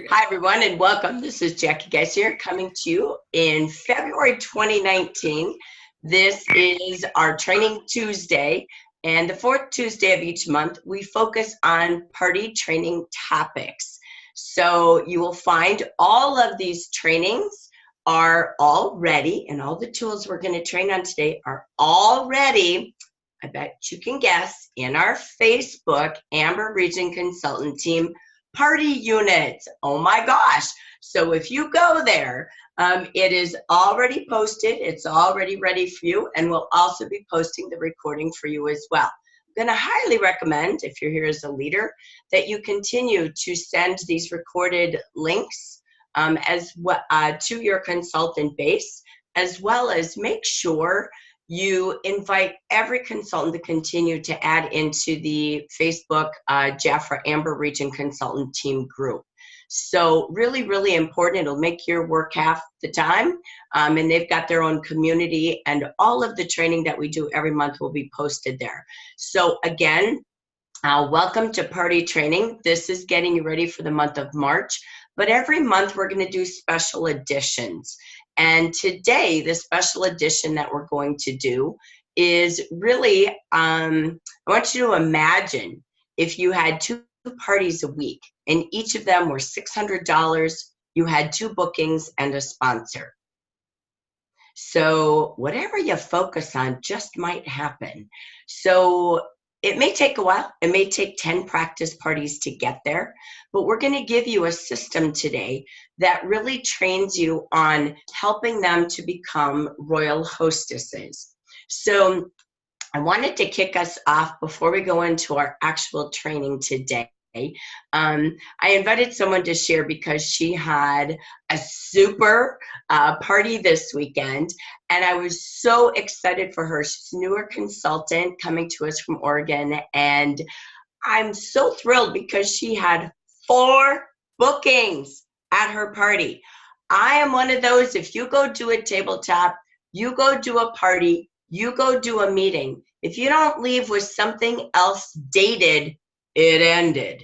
Hi, everyone, and welcome. This is Jackie Geisier coming to you in February 2019. This is our Training Tuesday, and the fourth Tuesday of each month, we focus on party training topics. So you will find all of these trainings are all ready, and all the tools we're going to train on today are all ready. I bet you can guess, in our Facebook Amber Region Consultant Team party units. Oh my gosh. So if you go there, it is already posted. It's already ready for you, and we'll also be posting the recording for you as well. I'm going to highly recommend, if you're here as a leader, that you continue to send these recorded links to your consultant base, as well as make sure you invite every consultant to continue to add into the Facebook Jafra Amber Region Consultant Team group. So really, really important. It'll make your work half the time. And they've got their own community, and all of the training that we do every month will be posted there. So again, welcome to Party Training. This is getting you ready for the month of March. But every month we're going to do special editions. And today, the special edition that we're going to do is really, I want you to imagine if you had 2 parties a week and each of them were $600, you had 2 bookings and a sponsor. So whatever you focus on just might happen. So it may take a while. It may take 10 practice parties to get there, but we're going to give you a system today that really trains you on helping them to become royal hostesses. So I wanted to kick us off before we go into our actual training today. I invited someone to share because she had a super party this weekend, and I was so excited for her. She's a newer consultant coming to us from Oregon, and I'm so thrilled because she had 4 bookings at her party. I am one of those, if you go do a tabletop, you go do a party, you go do a meeting, if you don't leave with something else dated, it ended.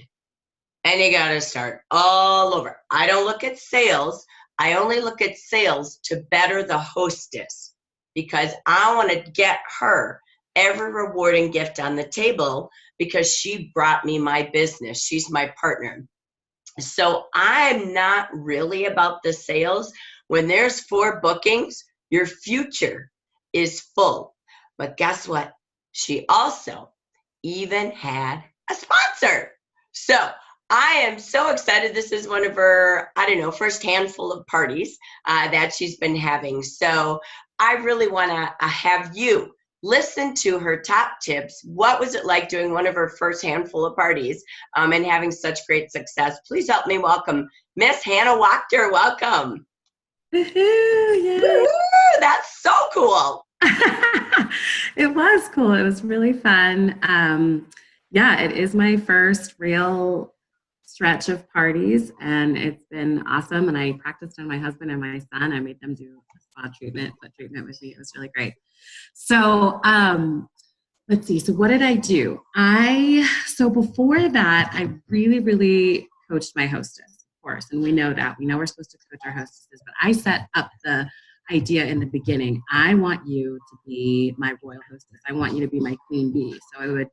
And you got to start all over. I don't look at sales. I only look at sales to better the hostess, because I want to get her every rewarding gift on the table because she brought me my business. She's my partner. So I'm not really about the sales. When there's 4 bookings, your future is full. But guess what? She also even had a sponsor. So I am so excited. This is one of her, first handful of parties that she's been having. So I really want to have you listen to her top tips. What was it like doing one of her first handful of parties and having such great success? Please help me welcome Miss Hannah Wachter. Welcome. Woohoo, yeah. Woo-hoo, that's so cool. It was cool. It was really fun. Yeah, it is my first real stretch of parties, and it's been awesome. And I practiced on my husband and my son. I made them do a spa treatment with me. It was really great. So let's see. So what did I do? So before that, I really, really coached my hostess, of course. And we know that. We know we're supposed to coach our hostesses, but I set up the idea in the beginning. I want you to be my royal hostess. I want you to be my queen bee. So I would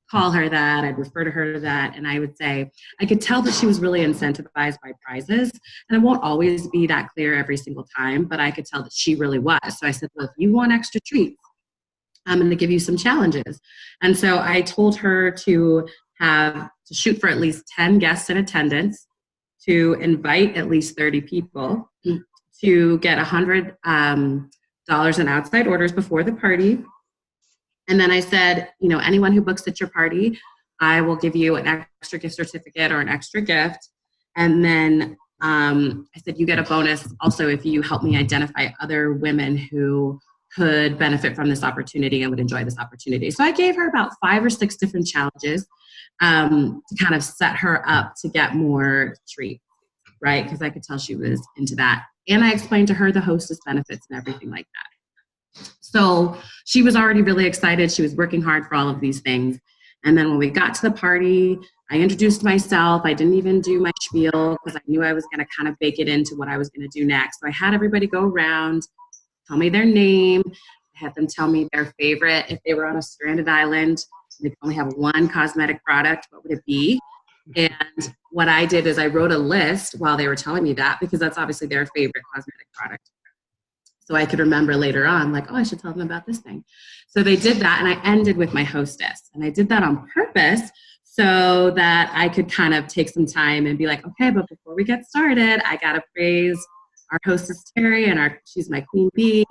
call her that. I'd refer to her to that. And I would say, I could tell that she was really incentivized by prizes. And it won't always be that clear every single time, but I could tell that she really was. So I said, well, if you want extra treats, I'm going to give you some challenges. And so I told her to shoot for at least 10 guests in attendance, to invite at least 30 people, to get $100 in outside orders before the party. And then I said, anyone who books at your party, I will give you an extra gift certificate or an extra gift. And then I said, you get a bonus also if you help me identify other women who could benefit from this opportunity and would enjoy this opportunity. So I gave her about 5 or 6 different challenges to kind of set her up to get more treats, right? Because I could tell she was into that. And I explained to her the hostess benefits and everything like that. So she was already really excited. She was working hard for all of these things. And then when we got to the party, I introduced myself. I didn't even do my spiel because I knew I was going to kind of bake it into what I was going to do next. So I had everybody go around, tell me their name. I had them tell me their favorite. If they were on a stranded island, they could only have one cosmetic product, what would it be? And what I did is I wrote a list while they were telling me that, because that's obviously their favorite cosmetic product. So I could remember later on, like, oh, I should tell them about this thing. So they did that, and I ended with my hostess. And I did that on purpose so that I could kind of take some time and be like, okay, but before we get started, I got to praise our hostess, Terry, and she's my queen bee.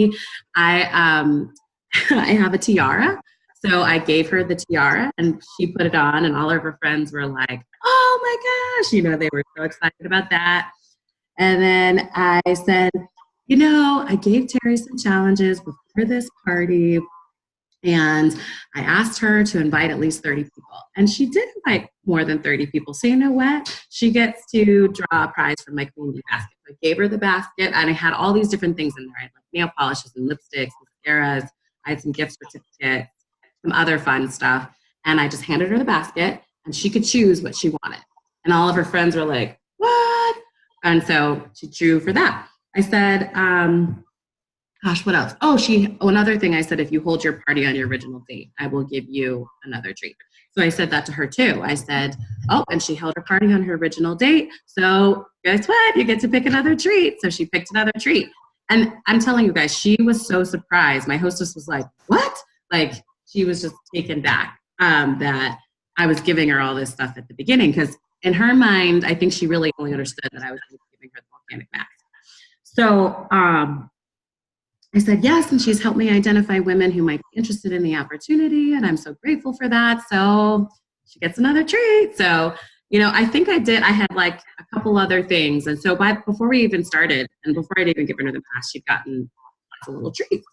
I have a tiara. So I gave her the tiara, and she put it on, and all of her friends were like, oh my gosh, they were so excited about that. And then I said, I gave Terry some challenges before this party, and I asked her to invite at least 30 people. And she did invite more than 30 people. So you know what? She gets to draw a prize from my queen bee basket. So I gave her the basket, and I had all these different things in there. I had like nail polishes and lipsticks, mascaras. I had some gift certificates, some other fun stuff. And I just handed her the basket, and she could choose what she wanted. And all of her friends were like, what? And so she drew for that. I said, gosh, what else? Another thing I said, if you hold your party on your original date, I will give you another treat. So I said that to her too. I said, and she held her party on her original date. So guess what? You get to pick another treat. So she picked another treat. And I'm telling you guys, she was so surprised. My hostess was like, what? Like, she was just taken back that I was giving her all this stuff at the beginning. Because in her mind, I think she really only understood that I was giving her the volcanic mask. So I said yes, and she's helped me identify women who might be interested in the opportunity, and I'm so grateful for that. So she gets another treat. So, I think I had like a couple other things. And so before we even started, and before I'd even given her the pass, she'd gotten lots of little treats.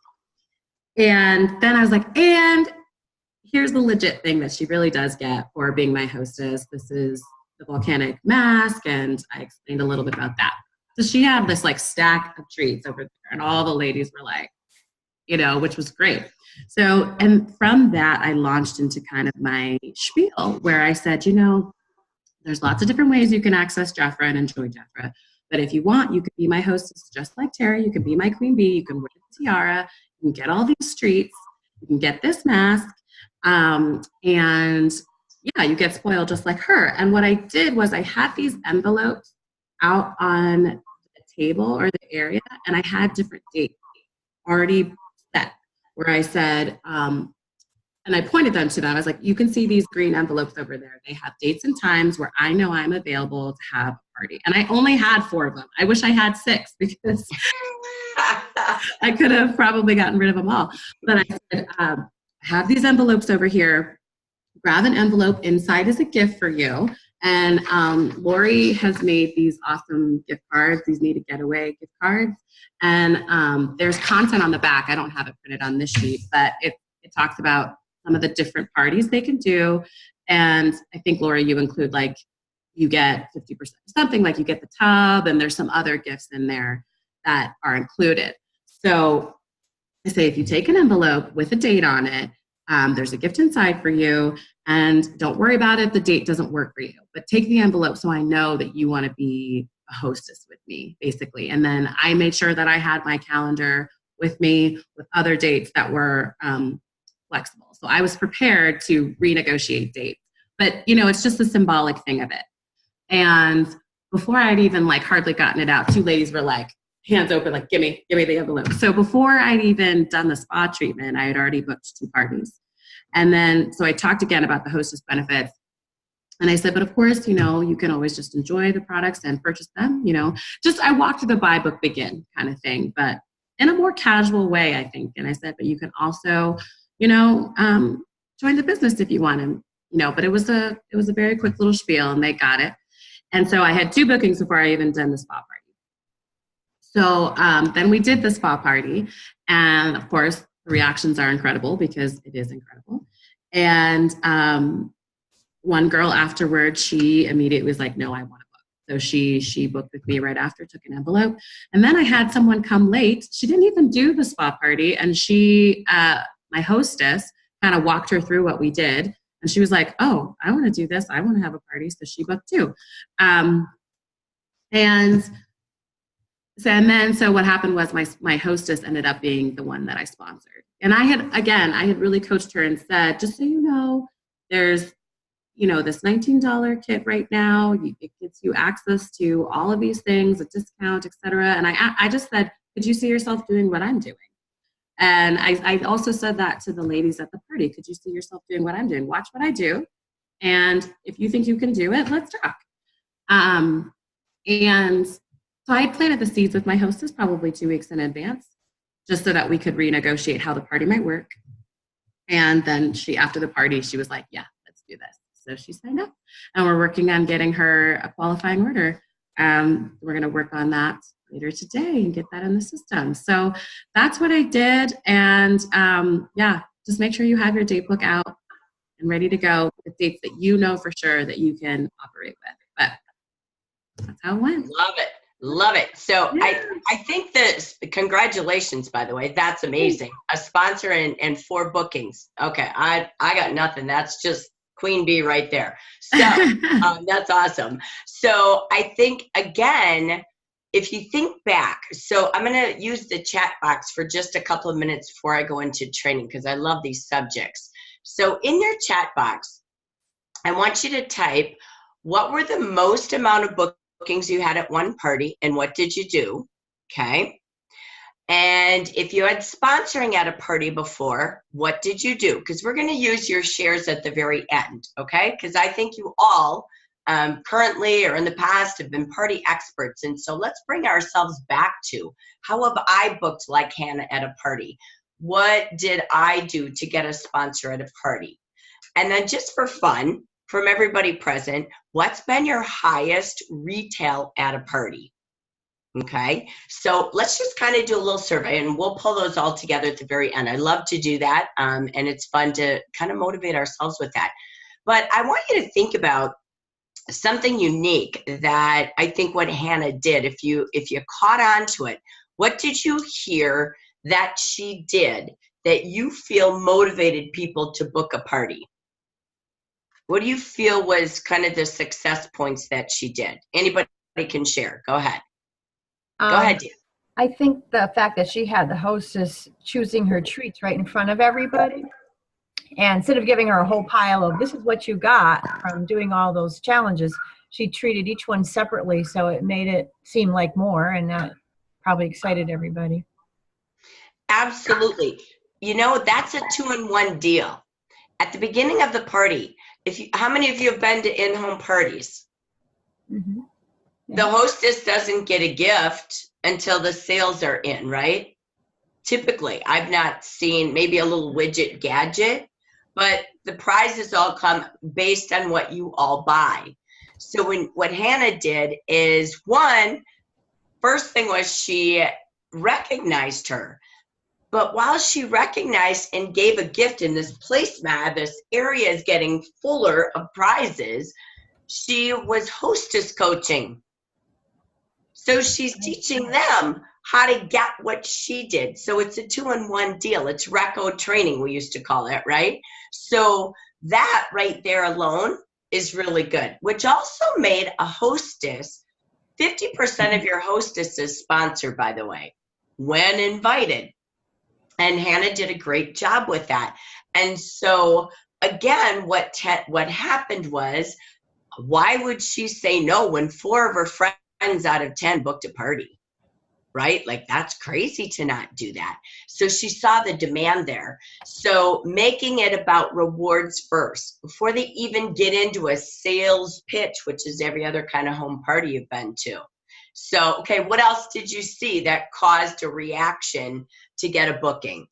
And then I was like, and here's the legit thing that she really does get for being my hostess. This is the volcanic mask, and I explained a little bit about that. So she had this like stack of treats over there, and all the ladies were like, which was great. So, and from that, I launched into kind of my spiel where I said, there's lots of different ways you can access Jeffra and enjoy Jeffra. But if you want, you can be my hostess just like Terry. You can be my queen bee. You can wear the tiara. You can get all these treats. You can get this mask. And yeah, you get spoiled just like her. And what I did was I had these envelopes out on the table or the area, and I had different dates already set where I said, and I pointed them to them. I was like, you can see these green envelopes over there. They have dates and times where I know I'm available to have a party. And I only had 4 of them. I wish I had 6 because I could have probably gotten rid of them all. But I said, have these envelopes over here. Grab an envelope. Inside is a gift for you. And Lori has made these awesome gift cards, these Need a Getaway gift cards. And there's content on the back. I don't have it printed on this sheet, but it talks about some of the different parties they can do. And I think, Lori, you include like, you get 50%, something like you get the tub, and there's some other gifts in there that are included. So I say, if you take an envelope with a date on it, there's a gift inside for you, and don't worry about it if the date doesn't work for you, but take the envelope so I know that you want to be a hostess with me, basically. And then I made sure that I had my calendar with me with other dates that were flexible. So I was prepared to renegotiate dates, but it's just the symbolic thing of it. And before I'd even like hardly gotten it out, 2 ladies were like, hands open, like, give me the envelope. So before I'd even done the spa treatment, I had already booked 2 parties. And then, so I talked again about the hostess benefits. And I said, but of course, you can always just enjoy the products and purchase them, just I walked through the buy book begin kind of thing, but in a more casual way, I think. And I said, but you can also, join the business if you want to, but it was a very quick little spiel, and they got it. And so I had 2 bookings before I even done the spa party. So then we did the spa party, and of course the reactions are incredible because it is incredible. And one girl afterwards, she immediately was like, no, I want to book. So she booked with me right after, took an envelope. And then I had someone come late. She didn't even do the spa party, and she, my hostess, kind of walked her through what we did. And she was like, oh, I want to do this. I want to have a party. So she booked too. And so what happened was my hostess ended up being the one that I sponsored. And I had really coached her and said, just so you know, there's, this $19 kit right now. It gets you access to all of these things, a discount, et cetera. And I just said, could you see yourself doing what I'm doing? And I also said that to the ladies at the party. Could you see yourself doing what I'm doing? Watch what I do. And if you think you can do it, let's talk. And so I planted the seeds with my hostess probably 2 weeks in advance, just so that we could renegotiate how the party might work. And then after the party, she was like, yeah, let's do this. So she signed up, and we're working on getting her a qualifying order. We're going to work on that later today and get that in the system. So that's what I did. And just make sure you have your date book out and ready to go with dates that you know for sure that you can operate with. But that's how it went. Love it. So yeah. I think congratulations, by the way, that's amazing. A sponsor and 4 bookings. Okay. I got nothing. That's just queen bee right there. So that's awesome. So I think, again, if you think back, so I'm going to use the chat box for just a couple of minutes before I go into training, because I love these subjects. So in your chat box, I want you to type, what were the most amount of bookings you had at one party, and what did you do? Okay. And if you had sponsoring at a party before, what did you do? Because we're going to use your shares at the very end. Okay. Because I think you all currently or in the past have been party experts. And so let's bring ourselves back to, how have I booked like Hannah at a party? What did I do to get a sponsor at a party? And then just for fun, from everybody present, what's been your highest retail at a party? Okay, so let's just kind of do a little survey, and we'll pull those all together at the very end. I love to do that, and it's fun to kind of motivate ourselves with that. But I want you to think about something unique that I think what Hannah did. If you caught on to it, what did you hear that she did that you feel motivated people to book a party? What do you feel was kind of the success points that she did? Anybody can share. Go ahead. Go ahead, Dan. I think the fact that she had the hostess choosing her treats right in front of everybody, and instead of giving her a whole pile of, this is what you got from doing all those challenges, she treated each one separately, so it made it seem like more, and that probably excited everybody. Absolutely. That's a 2-in-1 deal. At the beginning of the party, how many of you have been to in-home parties? Mm-hmm. The hostess doesn't get a gift until the sales are in, right? Typically, I've not seen, maybe a little widget gadget, but the prizes all come based on what you all buy. So what Hannah did is, first thing was she recognized her. But while she recognized and gave a gift in this placemat, this area is getting fuller of prizes, she was hostess coaching. So she's teaching them how to get what she did. So it's a 2-in-1 deal. It's Reco training, we used to call it, right? So that right there alone is really good, which also made a hostess, 50% of your hostess is sponsored, by the way, when invited. And Hannah did a great job with that. And so again, what happened was, why would she say no when 4 of her friends out of 10 booked a party, right? Like, that's crazy to not do that. So she saw the demand there. So making it about rewards first, before they even get into a sales pitch, which is every other kind of home party you've been to. So, okay, what else did you see that caused a reaction to get a booking?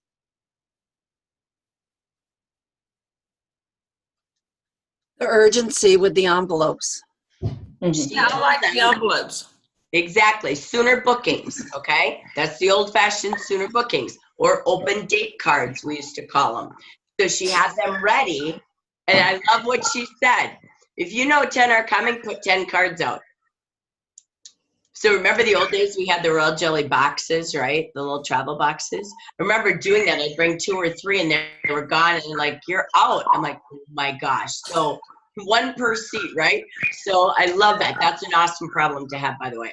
The urgency with the envelopes. Mm-hmm. I like the envelopes. Exactly. Sooner bookings, okay? That's the old-fashioned sooner bookings, or open date cards, we used to call them. So she had them ready, and I love what she said. If you know 10 are coming, put 10 cards out. So remember the old days we had the royal jelly boxes, right? The little travel boxes. I remember doing that. I'd bring 2 or 3 and they were gone and like, you're out. I'm like, oh my gosh. So 1 per seat, right? So I love that. That's an awesome problem to have, by the way.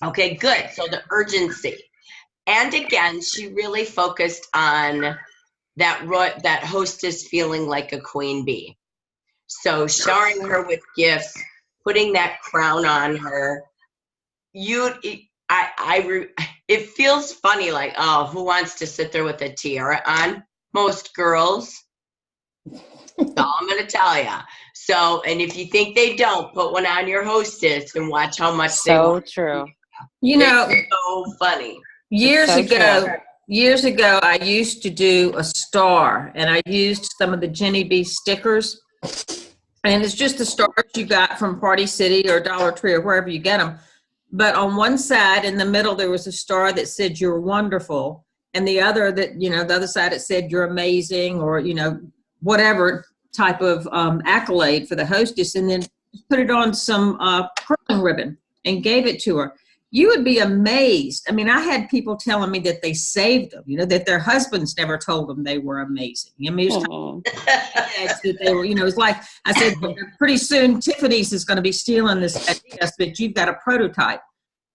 Okay, good. So the urgency. And again, she really focused on that hostess feeling like a queen bee. So showering her with gifts, putting that crown on her. It feels funny, like, oh, who wants to sit there with a tiara on? Most girls. That's all I'm going to tell you. So, and if you think they don't, put one on your hostess and watch how much they want. So true. You know, It's so funny. years so ago, true. years ago, I used to do a star, and I used some of the Jenny B stickers, and it's just the stars you got from Party City or Dollar Tree or wherever you get them. But on one side, in the middle, there was a star that said "You're wonderful," and the other that the other side it said "You're amazing," or whatever type of accolade for the hostess, and then put it on some curling ribbon and gave it to her. You would be amazed. I mean, I had people telling me that they saved them, that their husbands never told them they were amazing. I mean, it was that they were, it's like I said, pretty soon Tiffany's is going to be stealing this idea, but you've got a prototype,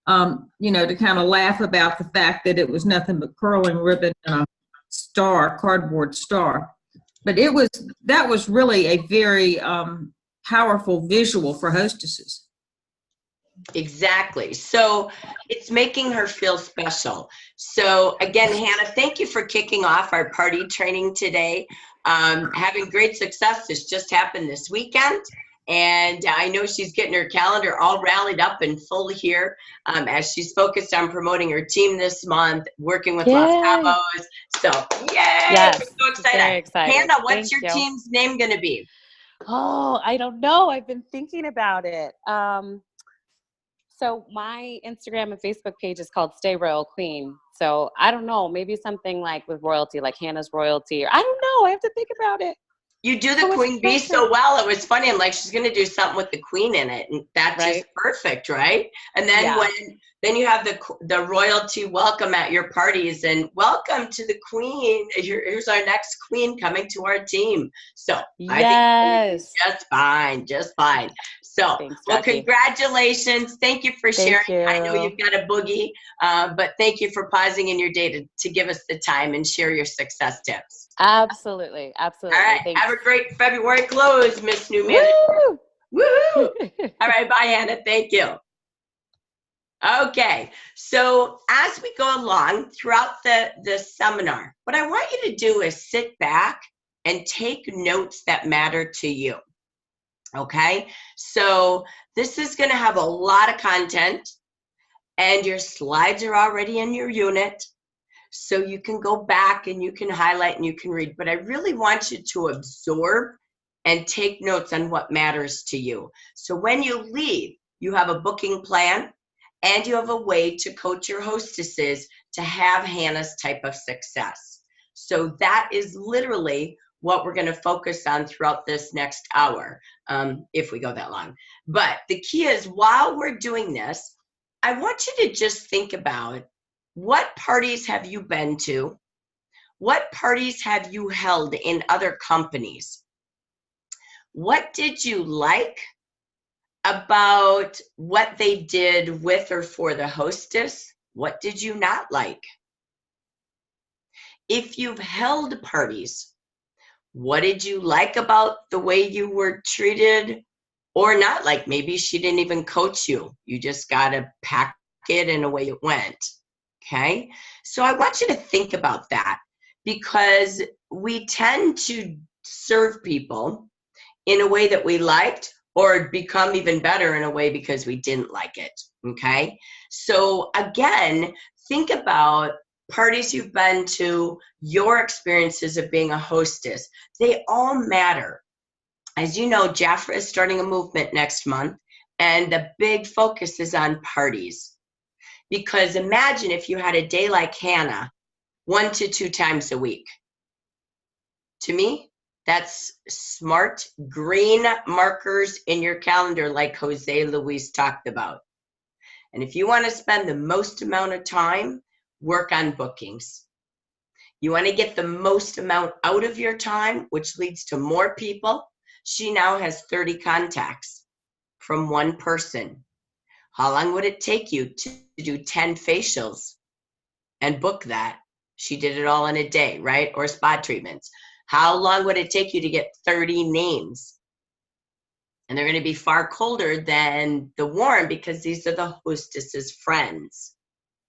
to kind of laugh about the fact that it was nothing but curling ribbon and a star, cardboard star. But that was really a very powerful visual for hostesses. Exactly. So it's making her feel special. So again, Hannah, thank you for kicking off our party training today. Having great success. This just happened this weekend. And I know she's getting her calendar all rallied up and full here as she's focused on promoting her team this month, working with Los Cabos. So, yay! Yes, We're so excited. very excited. Hannah, what's Thank your you. team's name going to be? Oh, I don't know. I've been thinking about it. So my Instagram and Facebook page is called Stay Royal Queen. So I don't know, maybe something like with royalty, like Hannah's Royalty, or I don't know. I have to think about it. You do the queen bee so well. It was funny. I'm like, she's going to do something with the queen in it. And that's just perfect, right? And then then you have the royalty welcome at your parties and welcome to the queen. Here's our next queen coming to our team. So I think just fine, just fine. So, thanks, well, Jackie. Congratulations. Thank you for sharing. You. I know you've got a boogie, but thank you for pausing in your day to give us the time and share your success tips. Absolutely. Absolutely. All right. Thanks. Have a great February close, Miss New Manager. Woo! Woohoo! All right. Bye, Hannah. Thank you. Okay. So as we go along throughout the seminar, what I want you to do is sit back and take notes that matter to you. Okay. So this is going to have a lot of content and your slides are already in your unit. So you can go back and you can highlight and you can read, but I really want you to absorb and take notes on what matters to you. So when you leave, you have a booking plan and you have a way to coach your hostesses to have Hannah's type of success. So that is literally what we're going to focus on throughout this next hour, if we go that long. But the key is while we're doing this, I want you to just think about what parties have you been to? What parties have you held in other companies? What did you like about what they did with or for the hostess? What did you not like? If you've held parties, what did you like about the way you were treated or not like? Maybe she didn't even coach you. You just got to pack it and away it went. Okay, so I want you to think about that because we tend to serve people in a way that we liked or become even better in a way because we didn't like it. Okay, so again, think about parties you've been to, your experiences of being a hostess. They all matter. As you know, Jafra is starting a movement next month, and the big focus is on parties. Because imagine if you had a day like Hannah, 1 to 2 times a week. To me, that's smart green markers in your calendar like Jose Luis talked about. And if you want to spend the most amount of time, work on bookings. You want to get the most amount out of your time, which leads to more people. She now has 30 contacts from one person. How long would it take you to do 10 facials and book that? She did it all in a day, right? Or spa treatments. How long would it take you to get 30 names? And they're going to be far colder than the warm because these are the hostess's friends.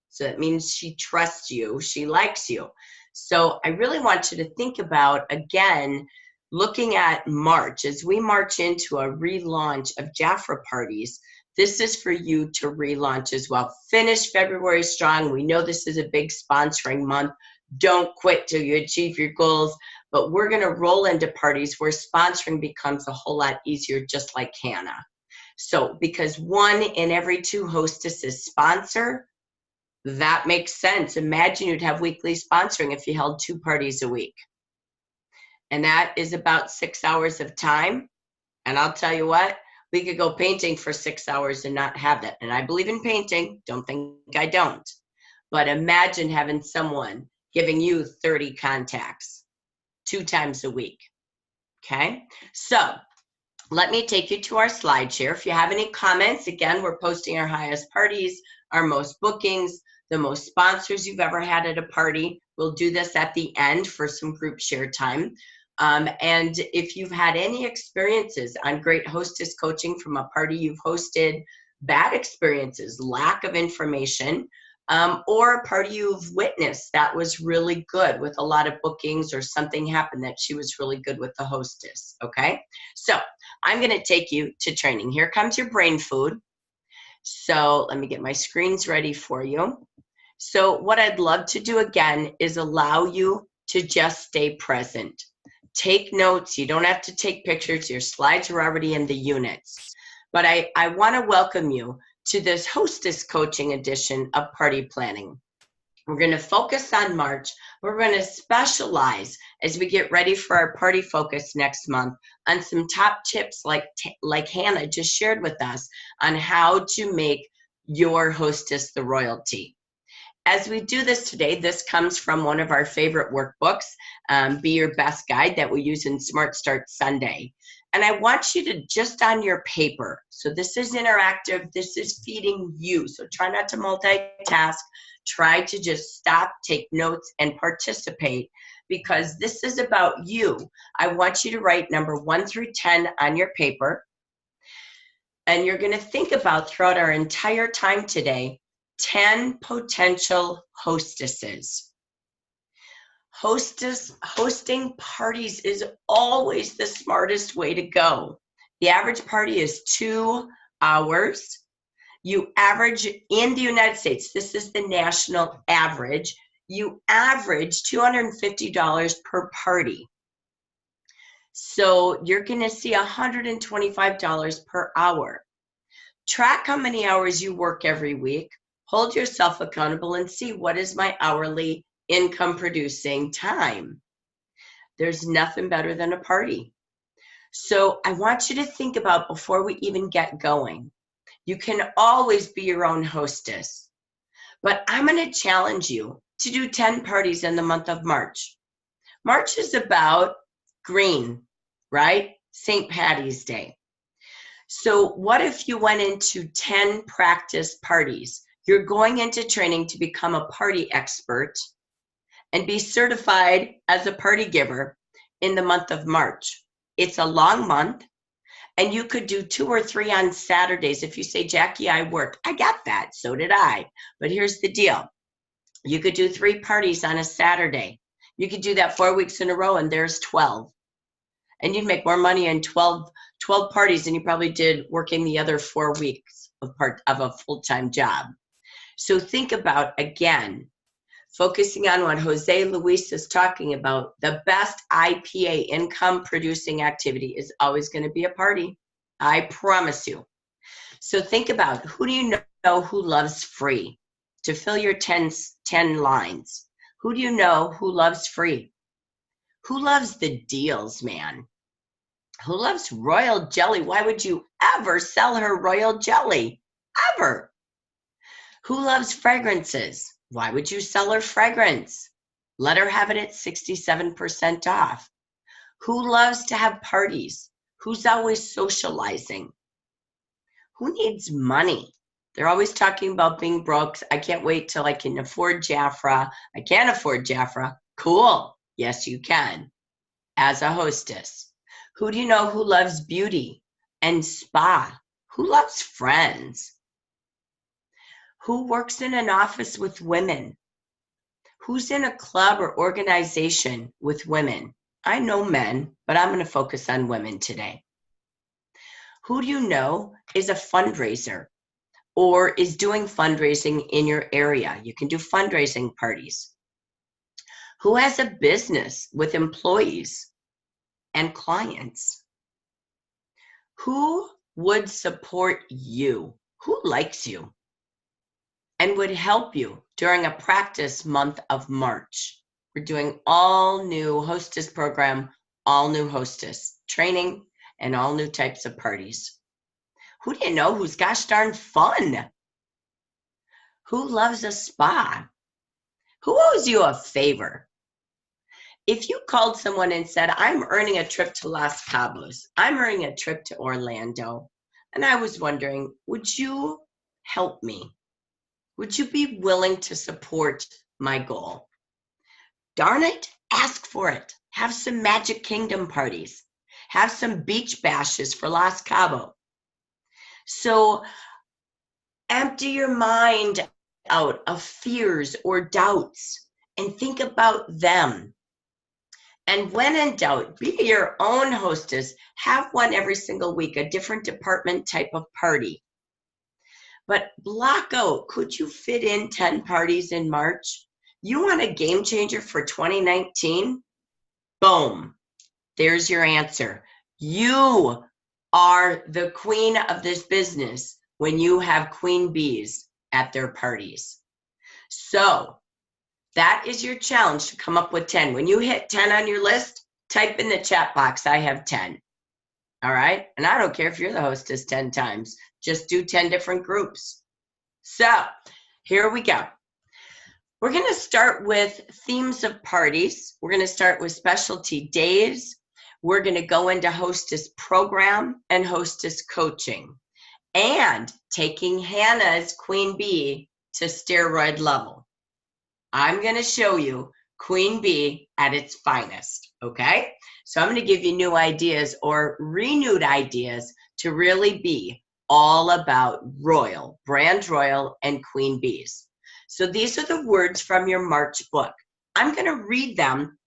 So that means she trusts you, she likes you. So I really want you to think about, again, looking at March. As we march into a relaunch of Jafra parties, this is for you to relaunch as well. Finish February strong. We know this is a big sponsoring month. Don't quit till you achieve your goals. But we're going to roll into parties where sponsoring becomes a whole lot easier, just like Hannah. So because 1 in every 2 hostesses sponsor, that makes sense. Imagine you'd have weekly sponsoring if you held 2 parties a week. And that is about 6 hours of time. And I'll tell you what, we could go painting for 6 hours and not have that. And I believe in painting. Don't think I don't. But imagine having someone giving you 30 contacts 2 times a week. Okay? So let me take you to our slide share. If you have any comments, again, we're posting our highest parties, our most bookings, the most sponsors you've ever had at a party. We'll do this at the end for some group share time. And if you've had any experiences on Great Hostess Coaching from a party you've hosted, bad experiences, lack of information, or a party you've witnessed that was really good with a lot of bookings, or something happened that she was really good with the hostess, okay? So I'm gonna take you to training. Here comes your brain food. So let me get my screens ready for you. So what I'd love to do again is allow you to just stay present. Take notes. You don't have to take pictures. Your slides are already in the units. But I want to welcome you to this Hostess Coaching edition of Party Planning. We're going to focus on March. We're going to specialize as we get ready for our party focus next month on some top tips like Hannah just shared with us on how to make your hostess the royalty. As we do this today, this comes from one of our favorite workbooks, Be Your Best Guide, that we use in Smart Start Sunday. And I want you to just on your paper, so this is interactive, this is feeding you, so try not to multitask, try to just stop, take notes, and participate, because this is about you. I want you to write number 1 through 10 on your paper, and you're going to think about, throughout our entire time today, 10 potential hostesses. Hosting parties is always the smartest way to go. The average party is 2 hours. You average in the United States, this is the national average, you average $250 per party. So you're going to see $125 per hour. Track how many hours you work every week. Hold yourself accountable and see, what is my hourly income producing time? There's nothing better than a party. So I want you to think about, before we even get going, you can always be your own hostess, but I'm going to challenge you to do 10 parties in the month of March. March is about green, right? St. Patty's Day. So what if you went into 10 practice parties? You're going into training to become a party expert and be certified as a party giver in the month of March. It's a long month, and you could do 2 or 3 on Saturdays. If you say, Jackie, I work, I got that, so did I. But here's the deal. You could do 3 parties on a Saturday. You could do that 4 weeks in a row, and there's 12. And you'd make more money in 12 parties than you probably did working the other 4 weeks of a full-time job. So think about, again, focusing on what Jose Luis is talking about. The best IPA, income producing activity, is always going to be a party. I promise you. So think about, who do you know who loves free? To fill your 10 lines. Who do you know who loves free? Who loves the deals, man? Who loves royal jelly? Why would you ever sell her royal jelly? Ever? Who loves fragrances? Why would you sell her fragrance? Let her have it at 67% off. Who loves to have parties? Who's always socializing? Who needs money? They're always talking about being broke. I can't wait till I can afford Jafra. I can't afford Jafra. Cool. Yes, you can. As a hostess. Who do you know who loves beauty and spa? Who loves friends? Who works in an office with women? Who's in a club or organization with women? I know men, but I'm going to focus on women today. Who do you know is a fundraiser or is doing fundraising in your area? You can do fundraising parties. Who has a business with employees and clients? Who would support you? Who likes you and would help you during a practice month of March? We're doing all new hostess program, all new hostess training, and all new types of parties. Who do you know who's gosh darn fun? Who loves a spa? Who owes you a favor? If you called someone and said, I'm earning a trip to Los Cabos, I'm earning a trip to Orlando, and I was wondering, would you help me? Would you be willing to support my goal? Darn it, ask for it. Have some Magic Kingdom parties. Have some beach bashes for Los Cabos. So empty your mind out of fears or doubts and think about them. And when in doubt, be your own hostess. Have one every single week, a different department type of party. But block out, could you fit in 10 parties in March? You want a game changer for 2019? Boom. There's your answer. You are the queen of this business when you have queen bees at their parties. So that is your challenge, to come up with 10. When you hit 10 on your list, type in the chat box, I have 10. All right? And I don't care if you're the hostess 10 times. Just do 10 different groups. So here we go. We're going to start with themes of parties. We're going to start with specialty days. We're going to go into hostess program and hostess coaching and taking Hannah's queen bee to steroid level. I'm going to show you queen bee at its finest, okay? So I'm going to give you new ideas or renewed ideas to really be all about royal, brand royal, and queen bees. So these are the words from your March book. I'm going to read them,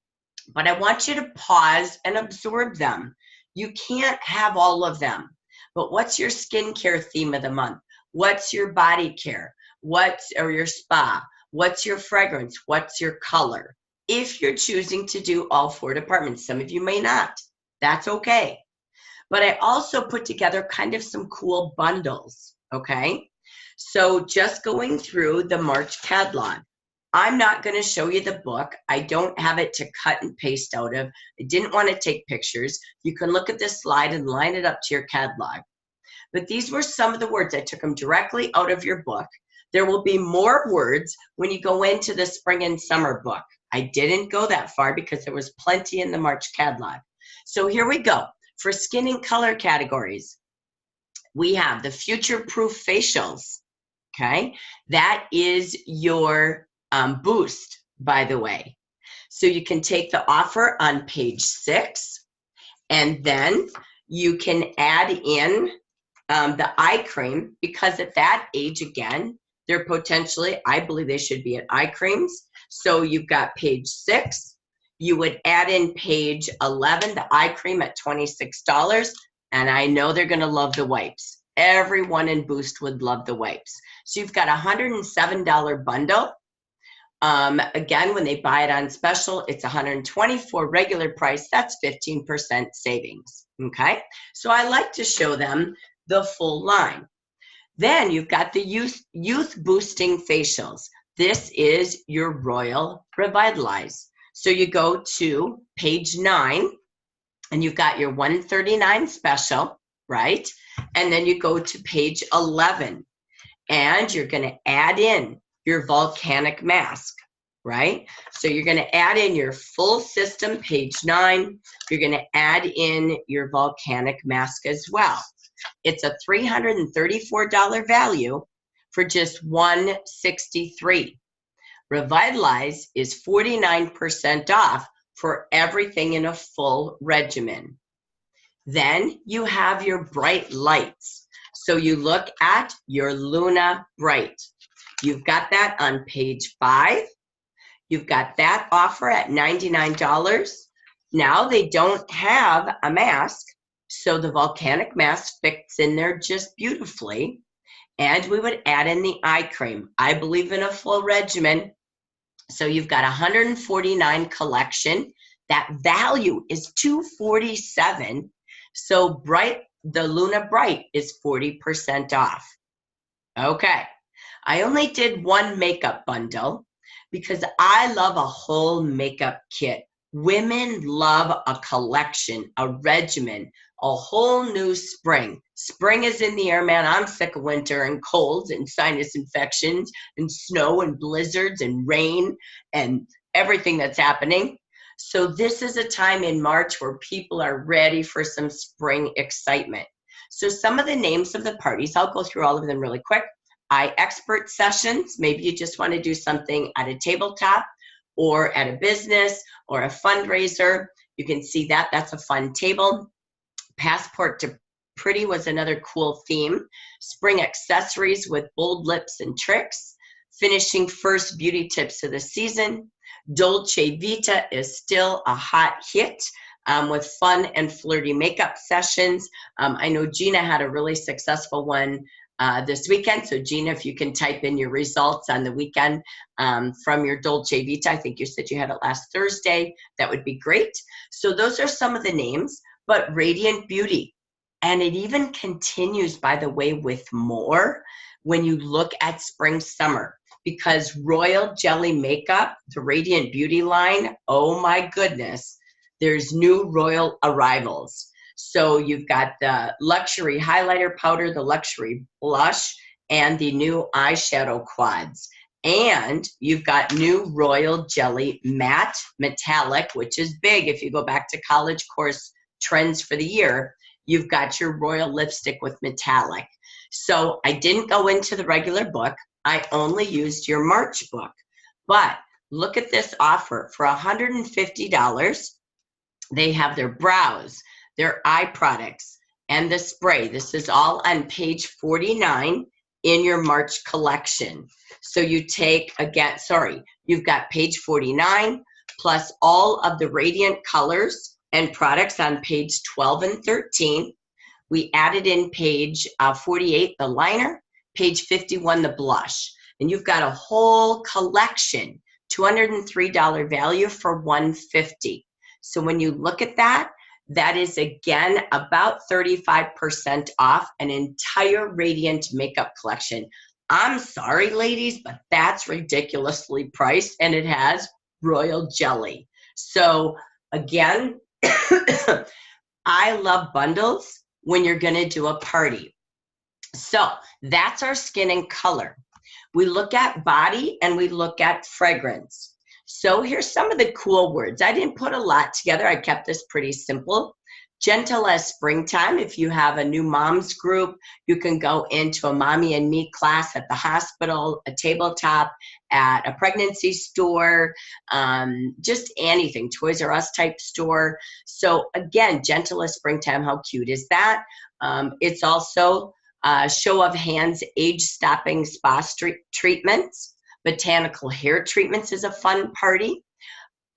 but I want you to pause and absorb them. You can't have all of them, but what's your skincare theme of the month? What's your body care? Or your spa? What's your fragrance? What's your color? If you're choosing to do all 4 departments, some of you may not. That's okay. But I also put together kind of some cool bundles, okay? So just going through the March catalog. I'm not going to show you the book. I don't have it to cut and paste out of. I didn't want to take pictures. You can look at this slide and line it up to your catalog. But these were some of the words. I took them directly out of your book. There will be more words when you go into the spring and summer book. I didn't go that far because there was plenty in the March catalog. So here we go. For skin and color categories, we have the future-proof facials, okay? That is your boost, by the way. So you can take the offer on page 6, and then you can add in the eye cream, because at that age, again, they're potentially, I believe they should be at eye creams. So you've got page 6. You would add in page 11, the eye cream at $26. And I know they're going to love the wipes. Everyone in Boost would love the wipes. So you've got a $107 bundle. Again, when they buy it on special, it's $124 regular price. That's 15% savings. Okay. So I like to show them the full line. Then you've got the youth boosting facials. This is your Royal Revitalize. So you go to page 9 and you've got your $139 special, right? And then you go to page 11 and you're going to add in your volcanic mask, right? So you're going to add in your full system, page 9. You're going to add in your volcanic mask as well. It's a $334 value for just $163. Revitalize is 49% off for everything in a full regimen. Then you have your bright lights. So you look at your Luna Bright. You've got that on page 5. You've got that offer at $99. Now they don't have a mask, so the volcanic mask fits in there just beautifully. And we would add in the eye cream. I believe in a full regimen. So you've got 149 collection. That value is $247. So Bright, the Luna Bright is 40% off. Okay. I only did one makeup bundle because I love a whole makeup kit. Women love a collection, a regimen, a whole new spring. Spring is in the air, man. I'm sick of winter and colds and sinus infections and snow and blizzards and rain and everything that's happening. So this is a time in March where people are ready for some spring excitement. So some of the names of the parties, I'll go through all of them really quick. Eye expert sessions. Maybe you just want to do something at a tabletop or at a business or a fundraiser. You can see that. That's a fun table. Passport to Pretty was another cool theme. Spring accessories with bold lips and tricks. Finishing first beauty tips of the season. Dolce Vita is still a hot hit with fun and flirty makeup sessions. I know Gina had a really successful one this weekend. So Gina, if you can type in your results on the weekend from your Dolce Vita, I think you said you had it last Thursday, that would be great. So those are some of the names, but Radiant Beauty. And it even continues, by the way, with more when you look at spring, summer, because Royal Jelly Makeup, the Radiant Beauty line, oh my goodness, there's new Royal arrivals. So you've got the luxury highlighter powder, the luxury blush, and the new eyeshadow quads. And you've got new Royal Jelly Matte Metallic, which is big if you go back to College Course trends for the year. You've got your Royal Lipstick with metallic. So I didn't go into the regular book. I only used your March book. But look at this offer. For $150, they have their brows, their eye products, and the spray. This is all on page 49 in your March collection. So you take, again, you've got page 49 plus all of the Radiant colors and products on page 12 and 13. We added in page 48, the liner, page 51, the blush. And you've got a whole collection, $203 value for $150. So when you look at that, that is again about 35% off an entire Radiant makeup collection. I'm sorry, ladies, but that's ridiculously priced, and it has Royal Jelly. So again, I love bundles when you're going to do a party. So that's our skin and color. We look at body and we look at fragrance. So here's some of the cool words. I didn't put a lot together. I kept this pretty simple. Gentle as springtime. If you have a new moms group, you can go into a mommy and me class at the hospital, a tabletop, at a pregnancy store, just anything, Toys R Us type store. So again, gentle as springtime. How cute is that? It's also show of hands, age-stopping spa treatments. Botanical hair treatments is a fun party.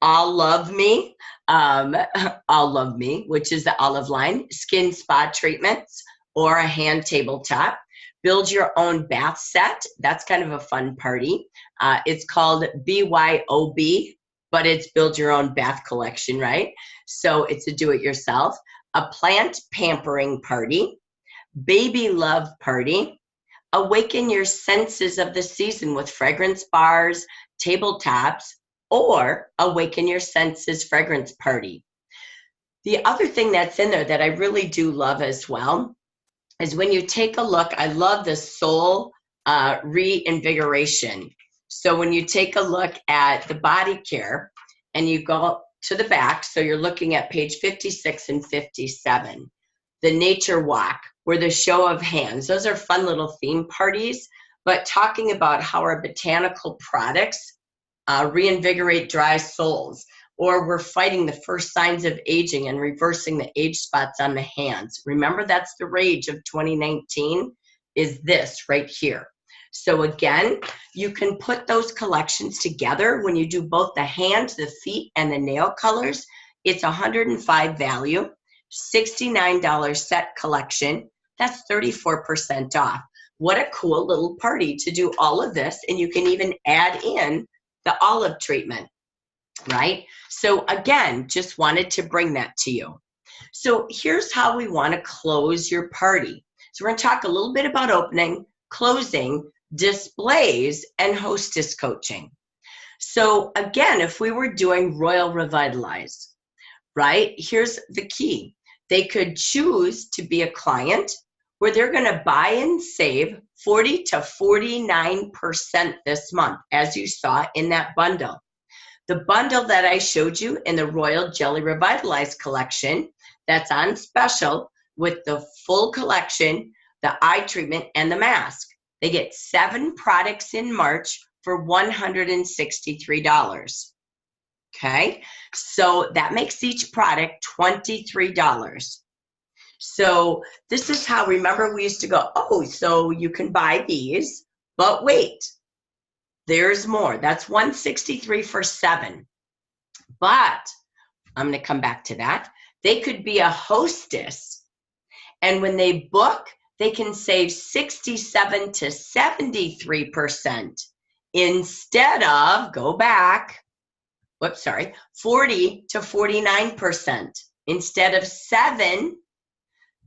I'll Love Me, which is the olive line, skin spa treatments, or a hand tabletop. Build your own bath set. That's kind of a fun party. It's called BYOB, but it's build your own bath collection, right? So it's a do-it-yourself. A plant pampering party, baby love party, awaken your senses of the season with fragrance bars, tabletops, or awaken your senses fragrance party. The other thing that's in there that I really do love as well is when you take a look, I love the Soul reinvigoration. So when you take a look at the body care and you go to the back, so you're looking at page 56 and 57, the nature walk, or the show of hands. Those are fun little theme parties, but talking about how our botanical products reinvigorate dry souls, or we're fighting the first signs of aging and reversing the age spots on the hands. Remember, that's the rage of 2019, is this right here. So again, you can put those collections together when you do both the hand, the feet, and the nail colors. It's $105 value, $69 set collection. That's 34% off. What a cool little party to do all of this, and you can even add in the olive treatment, right? So again, just wanted to bring that to you. So here's how we want to close your party. So we're going to talk a little bit about opening, closing, displays, and hostess coaching. So again, if we were doing Royal Revitalize, right, here's the key. They could choose to be a client where they're going to buy and save 40 to 49% this month, as you saw in that bundle. The bundle that I showed you in the Royal Jelly Revitalize collection, that's on special with the full collection, the eye treatment, and the mask. They get 7 products in March for $163. Okay, so that makes each product $23. So this is how, remember, we used to go, oh, so you can buy these, but wait, there's more. That's $163 for 7. But I'm going to come back to that. They could be a hostess, and when they book, they can save 67 to 73% instead of, go back, 40 to 49% instead of 7.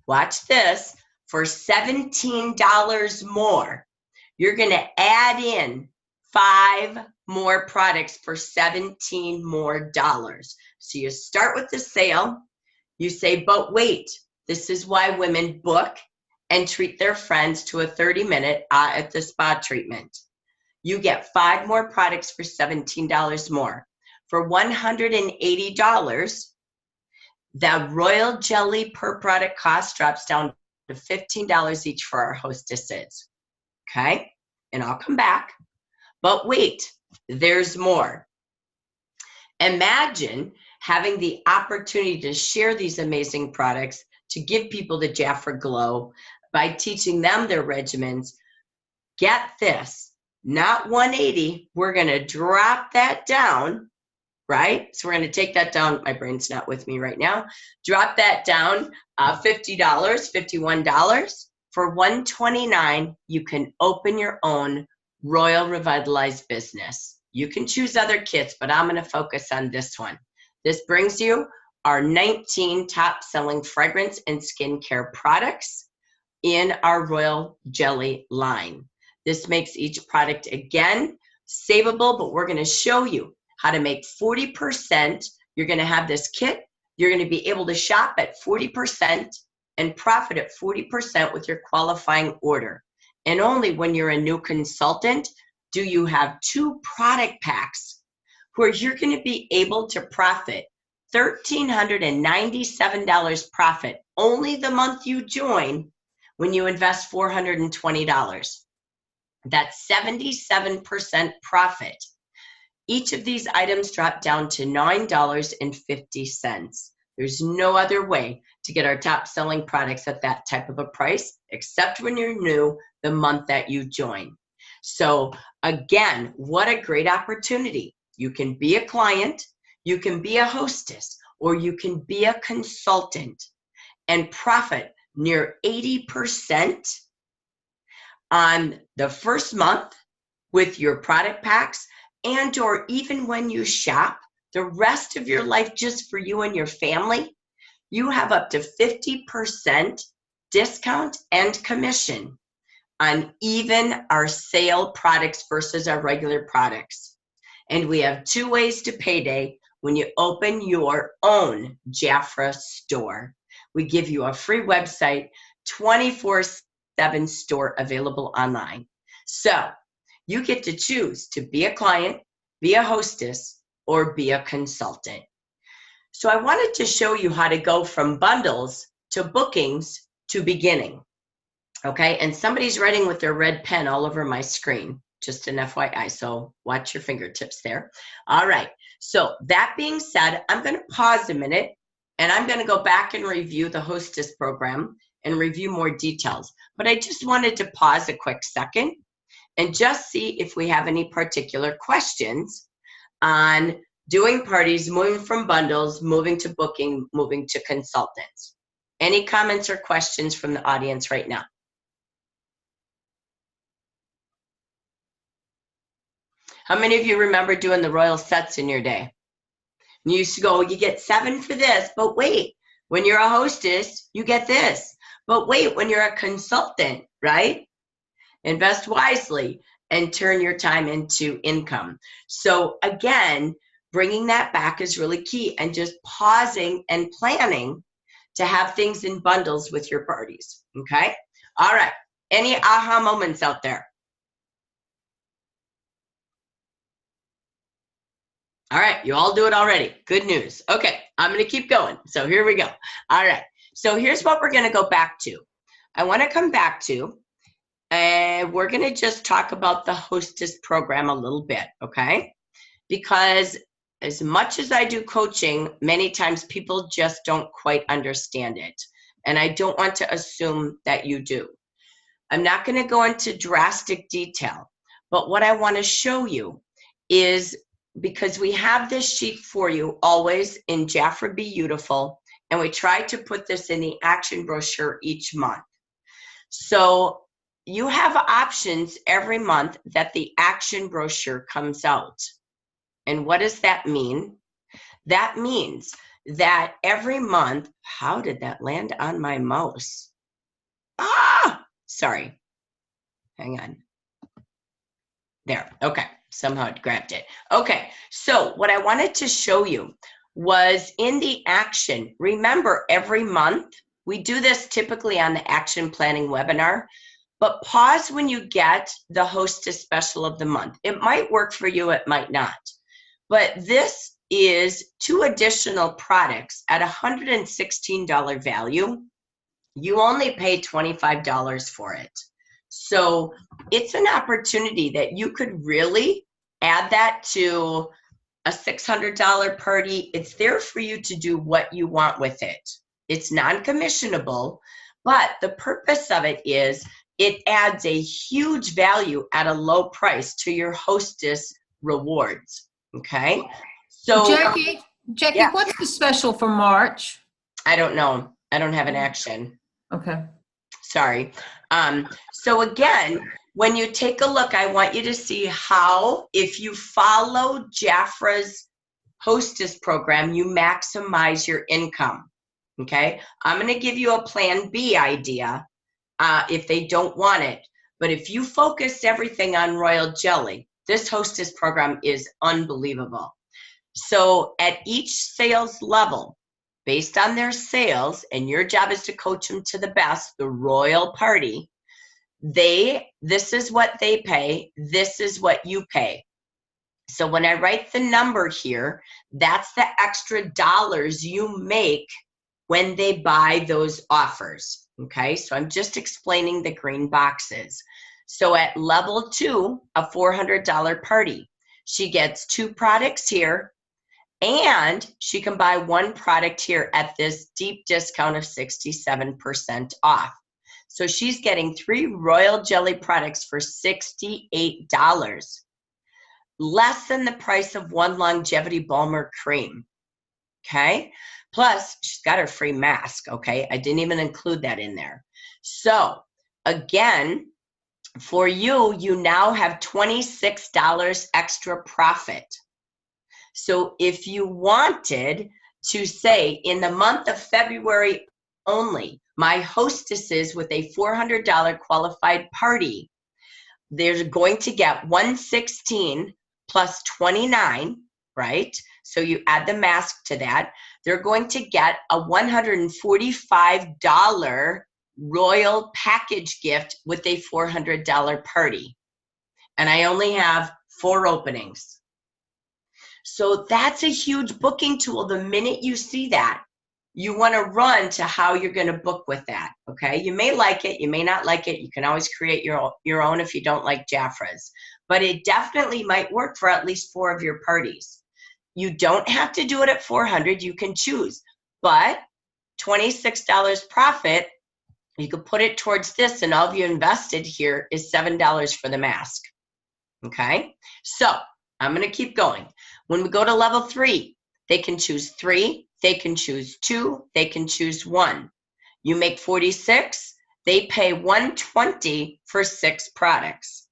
Watch this, for $17 more. You're going to add in 5 more products for $17 more. So you start with the sale. You say, but wait, this is why women book and treat their friends to a 30-minute at the spa treatment. You get 5 more products for $17 more. For $180, the Royal Jelly per product cost drops down to $15 each for our hostesses. Okay? And I'll come back. But wait, there's more. Imagine having the opportunity to share these amazing products, to give people the Jafra glow by teaching them their regimens. Get this, not 180. We're going to drop that down, right? So we're going to take that down. My brain's not with me right now. Drop that down, $50, $51. For $129, you can open your own Royal Revitalized business. You can choose other kits, but I'm going to focus on this one. This brings you our 19 top-selling fragrance and skincare products in our Royal Jelly line. This makes each product, again, savable, but we're going to show you how to make 40%. You're going to have this kit. You're going to be able to shop at 40% and profit at 40% with your qualifying order. And only when you're a new consultant do you have 2 product packs where you're going to be able to profit $1,397 profit only the month you join when you invest $420. That's 77% profit. Each of these items drop down to $9.50. There's no other way to get our top selling products at that type of a price, except when you're new the month that you join. So again, what a great opportunity. You can be a client, you can be a hostess, or you can be a consultant and profit near 80% on the first month with your product packs, and or even when you shop the rest of your life just for you and your family. You have up to 50% discount and commission on even our sale products versus our regular products. And we have 2 ways to payday when you open your own Jafra store. We give you a free website, 24/7 store available online. So you get to choose to be a client, be a hostess, or be a consultant. So I wanted to show you how to go from bundles to bookings to beginning. Okay, and somebody's writing with their red pen all over my screen, just an FYI, so watch your fingertips there. All right, so that being said, I'm going to pause a minute, and I'm going to go back and review the Hostess program and review more details. But I just wanted to pause a quick second and just see if we have any particular questions on doing parties, moving from bundles, moving to booking, moving to consultants. Any comments or questions from the audience right now? How many of you remember doing the royal sets in your day? You used to go, you get 7 for this, but wait, when you're a hostess, you get this. But wait, when you're a consultant, right? Invest wisely and turn your time into income. So again, bringing that back is really key, and just pausing and planning to have things in bundles with your parties, okay? All right, any aha moments out there? All right, you all do it already. Good news. Okay, I'm going to keep going. So here we go. All right, so here's what we're going to go back to. I want to come back to, and we're going to just talk about the Hostess program a little bit, okay? Because as much as I do coaching, many times people just don't quite understand it. And I don't want to assume that you do. I'm not going to go into drastic detail, but what I want to show you is, because we have this sheet for you always in Jaffra Be Beautiful, and we try to put this in the action brochure each month. So you have options every month that the action brochure comes out. And what does that mean? That means that every month, how did that land on my mouse? Sorry, hang on. There, okay. Somehow it grabbed it. Okay, so what I wanted to show you was in the action. Remember, every month, we do this typically on the action planning webinar, but pause when you get the Hostess special of the month. It might work for you, it might not. But this is 2 additional products at $116 value. You only pay $25 for it. So it's an opportunity that you could really add that to a $600 party. It's there for you to do what you want with it. It's non-commissionable, but the purpose of it is it adds a huge value at a low price to your Hostess rewards. Okay? So Jackie, yeah. What's the special for March? I don't know. I don't have an action. Okay. Sorry. So again, when you take a look, I want you to see how, if you follow Jaffra's Hostess program, you maximize your income. Okay? I'm going to give you a plan B idea if they don't want it. But if you focus everything on Royal Jelly, this Hostess program is unbelievable. So at each sales level, based on their sales, and your job is to coach them to the best, the royal party, this is what they pay, this is what you pay. So when I write the number here, that's the extra dollars you make when they buy those offers. Okay, so I'm just explaining the green boxes. So at level 2, a $400 party, she gets 2 products here, and she can buy 1 product here at this deep discount of 67% off. So she's getting 3 Royal Jelly products for $68, less than the price of 1 Longevity Balm or Cream. Okay, plus she's got her free mask. Okay, I didn't even include that in there. So again, for you, you now have $26 extra profit. So if you wanted to say, in the month of February only, my hostesses with a $400 qualified party, they're going to get 116 plus 29, right? So you add the mask to that. They're going to get a $145 royal package gift with a $400 party. and I only have 4 openings. So that's a huge booking tool. The minute you see that, you want to run to how you're going to book with that. Okay. You may like it. You may not like it. You can always create your own if you don't like Jaffra's, but it definitely might work for at least 4 of your parties. You don't have to do it at 400. You can choose, but $26 profit, you could put it towards this, and all you invested here is $7 for the mask. Okay. So I'm going to keep going. When we go to level 3, they can choose 3, they can choose 2, they can choose 1. You make 46, they pay $120 for 6 products.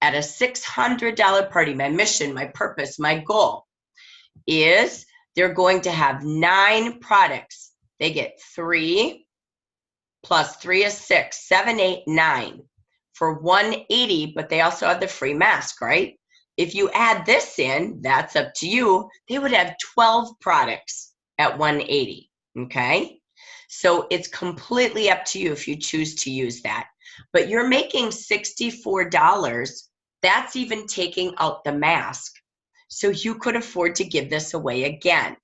At a $600 party, my mission, my purpose, my goal is they're going to have 9 products. They get 3 plus 3 is 6, 7, 8, 9 for $180, but they also have the free mask, right? If you add this in, that's up to you. They would have 12 products at $180, okay? So it's completely up to you if you choose to use that. But you're making $64. That's even taking out the mask. So you could afford to give this away again.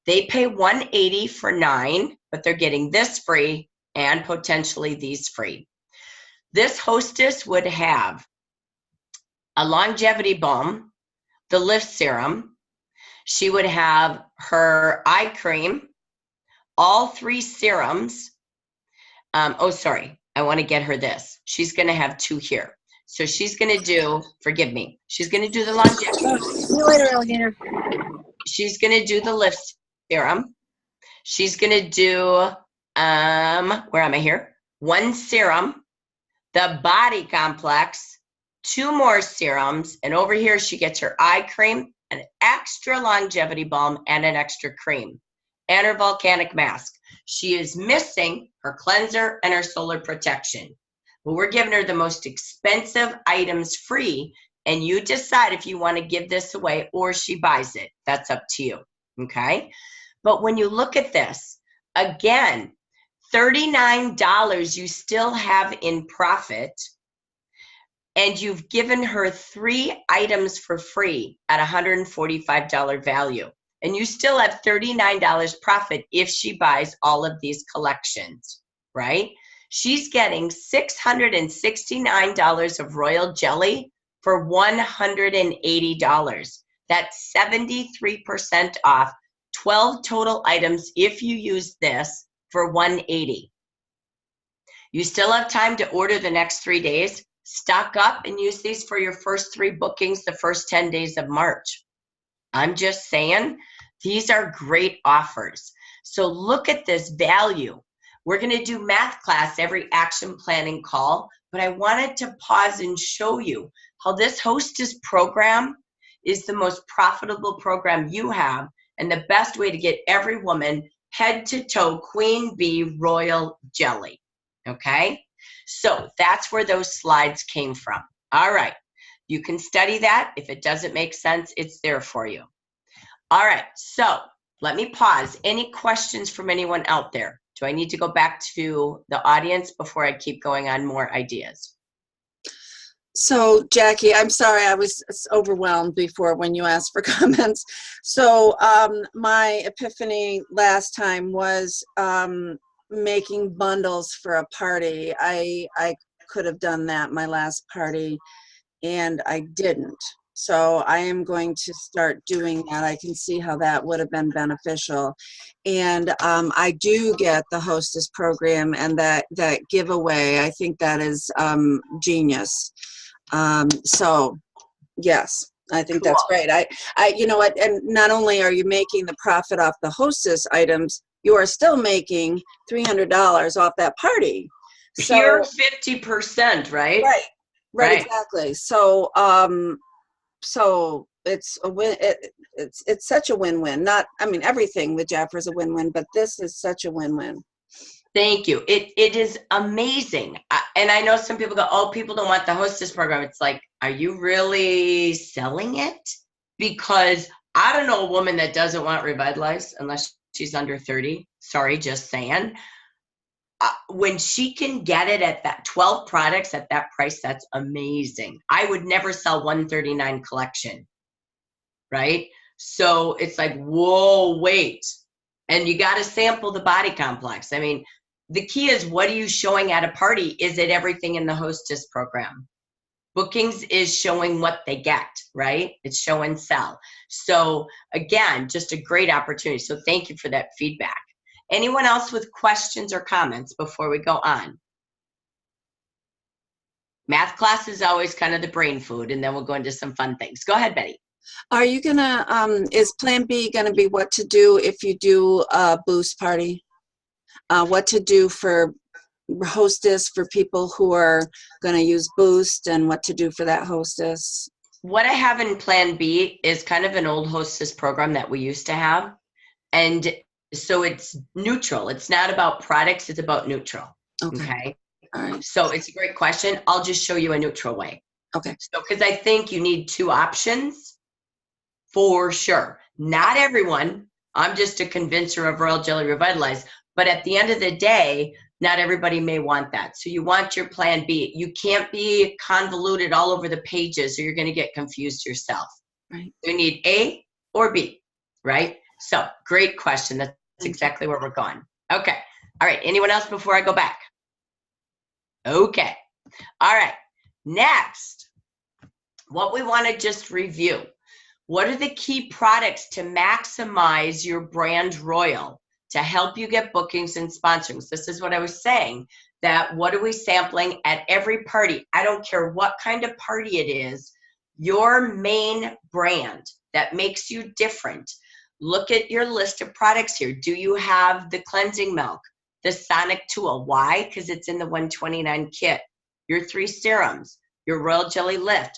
They pay $180 for 9, but they're getting this free and potentially these free. This Hostess would have a longevity balm, the lift serum. She would have her eye cream, all 3 serums. I want to get her this. She's going to have 2 here. So she's going to do, forgive me, she's going to do the longevity. See you later, alligator. She's going to do the lift serum. She's going to do, where am I here? 1 serum, the body complex, 2 more serums, and over here she gets her eye cream, an extra longevity balm, and an extra cream, and her volcanic mask. She is missing her cleanser and her solar protection. But we're giving her the most expensive items free, and you decide if you want to give this away or she buys it. That's up to you, okay? But when you look at this, again, $39 you still have in profit, and you've given her 3 items for free at $145 value. And you still have $39 profit if she buys all of these collections, right? She's getting $669 of royal jelly for $180. That's 73% off, 12 total items if you use this for $180. You still have time to order the next 3 days. Stock up and use these for your first 3 bookings the first 10 days of March. I'm just saying, these are great offers. So look at this value. We're going to do math class every action planning call, but I wanted to pause and show you how this Hostess program is the most profitable program you have and the best way to get every woman head to toe queen bee royal jelly. Okay? So that's where those slides came from. All right. You can study that. If it doesn't make sense, it's there for you. All right. So let me pause. Any questions from anyone out there? Do I need to go back to the audience before I keep going on more ideas? So, Jackie, I'm sorry, I was overwhelmed before when you asked for comments. So, my epiphany last time was making bundles for a party. I could have done that my last party, and I didn't. So I am going to start doing that. I can see how that would have been beneficial. And I do get the Hostess program and that giveaway. I think that is genius. So yes, I think that's great. I you know what, and not only are you making the profit off the Hostess items, you are still making $300 off that party. Pure 50%, right? Right, exactly. So so it's a win. It's such a win-win. Not, I mean, everything with Jafra is a win-win, but this is such a win-win. Thank you. It is amazing. And I know some people go, oh, people don't want the Hostess program. It's like, are you really selling it? Because I don't know a woman that doesn't want Revitalize unless she's under 30. Sorry, just saying. when she can get it at that 12 products at that price, that's amazing. I would never sell 139 collection, right? So it's like, whoa, wait. And you got to sample the body complex. I mean, the key is, what are you showing at a party? Is it everything in the Hostess program? Bookings is showing what they get, right? It's show and sell. So again, just a great opportunity. So thank you for that feedback. Anyone else with questions or comments before we go on? Math class is always kind of the brain food, and then we'll go into some fun things. Go ahead, Betty. Are you gonna, is Plan B gonna be what to do if you do a boost party? What to do for Hostess for people who are gonna use Boost, and what to do for that Hostess? What I have in Plan B is kind of an old Hostess program that we used to have. And so it's neutral. It's not about products, it's about neutral. Okay. All right. So it's a great question. I'll just show you a neutral way. Okay. So, because I think you need two options for sure. Not everyone. I'm just a convincer of Royal Jelly Revitalize. But at the end of the day, not everybody may want that. So you want your Plan B. You can't be convoluted all over the pages or you're going to get confused yourself. Right. You need A or B, right? So great question. That's exactly where we're going. Okay. All right. Anyone else before I go back? Okay. All right. Next, what we want to just review. What are the key products to maximize your brand Royal to help you get bookings and sponsorings? This is what I was saying, that what are we sampling at every party? I don't care what kind of party it is, your main brand that makes you different. Look at your list of products here. Do you have the cleansing milk, the sonic tool? Why? Because it's in the 129 kit. Your 3 serums, your Royal Jelly Lift,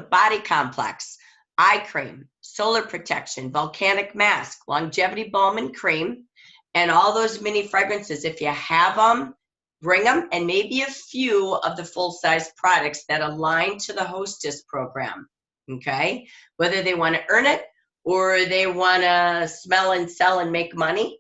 body complex, eye cream, solar protection, volcanic mask, longevity balm and cream, and all those mini fragrances. If you have them, bring them, and maybe a few of the full-size products that align to the Hostess program, okay? Whether they want to earn it or they want to smell and sell and make money,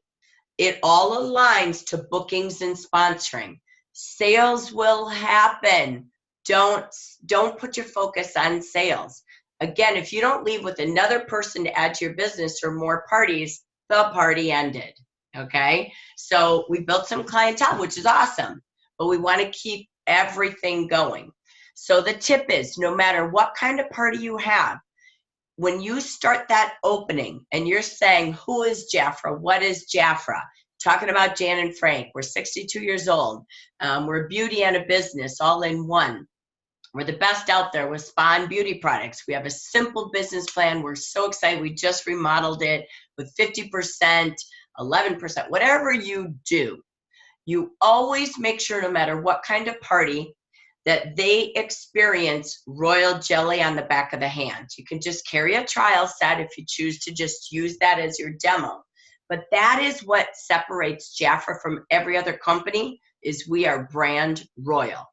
it all aligns to bookings and sponsoring. Sales will happen. Don't put your focus on sales. Again, if you don't leave with another person to add to your business or more parties, the party ended, okay? So we built some clientele, which is awesome, but we want to keep everything going. So the tip is, no matter what kind of party you have, when you start that opening and you're saying, who is Jafra? What is Jafra? Talking about Jan and Frank. We're 62 years old. We're a beauty and a business all in one. We're the best out there with spa and beauty products. We have a simple business plan. We're so excited. We just remodeled it with 50%, 11%, whatever you do. You always make sure, no matter what kind of party, that they experience Royal Jelly on the back of the hand. You can just carry a trial set if you choose to just use that as your demo. But that is what separates Jafra from every other company, is we are brand Royal.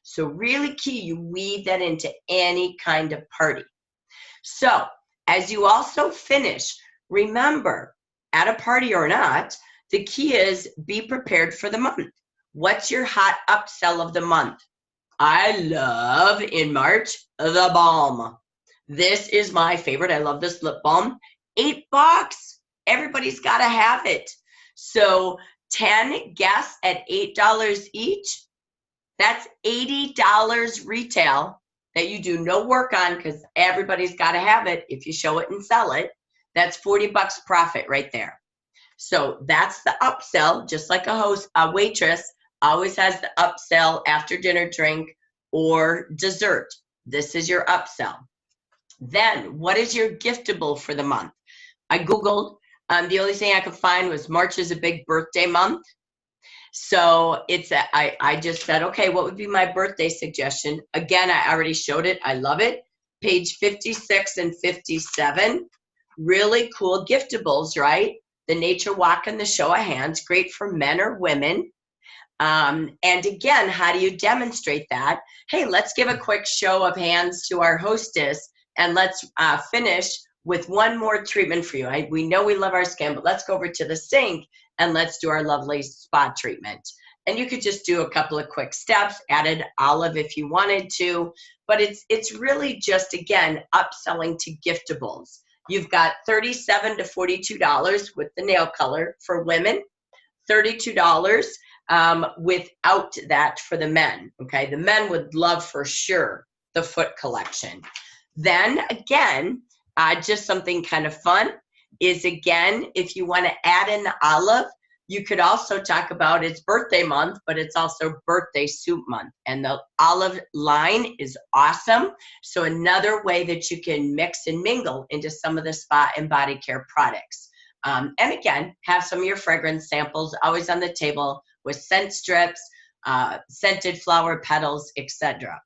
So really key, you weave that into any kind of party. So as you also finish, remember, at a party or not, the key is be prepared for the month. What's your hot upsell of the month? I love, in March, the balm. This is my favorite. I love this lip balm. $8. Everybody's got to have it. So 10 guests at $8 each. That's $80 retail that you do no work on, because everybody's got to have it if you show it and sell it. That's $40 profit right there. So that's the upsell. Just like a waitress always has the upsell after dinner drink or dessert. This is your upsell. Then what is your giftable for the month? I Googled. The only thing I could find was March is a big birthday month. So I just said, okay, what would be my birthday suggestion? Again, I already showed it. I love it. Page 56 and 57. Really cool giftables, right? The nature walk and the show of hands, great for men or women. And again, how do you demonstrate that? Hey, let's give a quick show of hands to our hostess, and let's finish with one more treatment for you. We know we love our skin, but let's go over to the sink and let's do our lovely spa treatment. And you could just do a couple of quick steps, added olive if you wanted to, but it's really just, again, upselling to giftables. You've got $37 to $42 with the nail color for women, $32 without that for the men. Okay, the men would love for sure the foot collection. Then again, just something kind of fun is, again, if you want to add in the olive, you could also talk about it's birthday month, but it's also birthday soup month. And the olive line is awesome. So another way that you can mix and mingle into some of the spa and body care products. And again, have some of your fragrance samples always on the table with scent strips, scented flower petals, etc.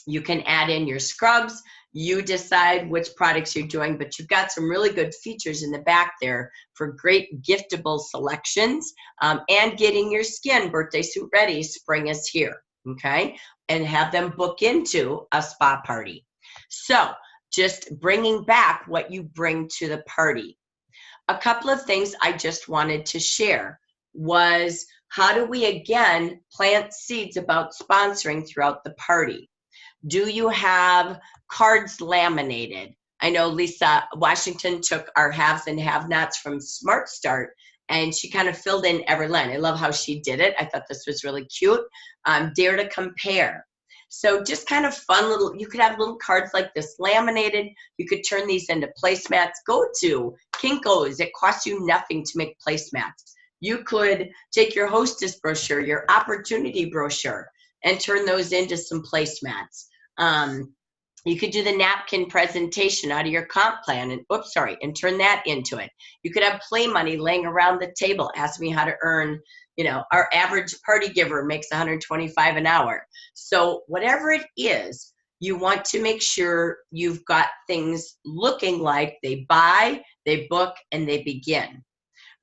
You can add in your scrubs. You decide which products you're doing, but you've got some really good features in the back there for great giftable selections, and getting your skin birthday suit ready. Spring is here, okay? And have them book into a spa party. So just bringing back what you bring to the party. A couple of things I just wanted to share was, how do we, again, plant seeds about sponsoring throughout the party? Do you have cards laminated? I know Lisa Washington took our haves and have-nots from Smart Start, and she kind of filled in every line. I love how she did it. I thought this was really cute. Dare to compare. So just kind of fun little, you could have little cards like this laminated. You could turn these into placemats. Go to Kinko's. It costs you nothing to make placemats. You could take your Hostess brochure, your opportunity brochure, and turn those into some placemats. You could do the napkin presentation out of your comp plan and turn that into it. You could have play money laying around the table. Ask me how to earn, our average party giver makes $125 an hour. So whatever it is, you want to make sure you've got things looking like they buy, they book, and they begin.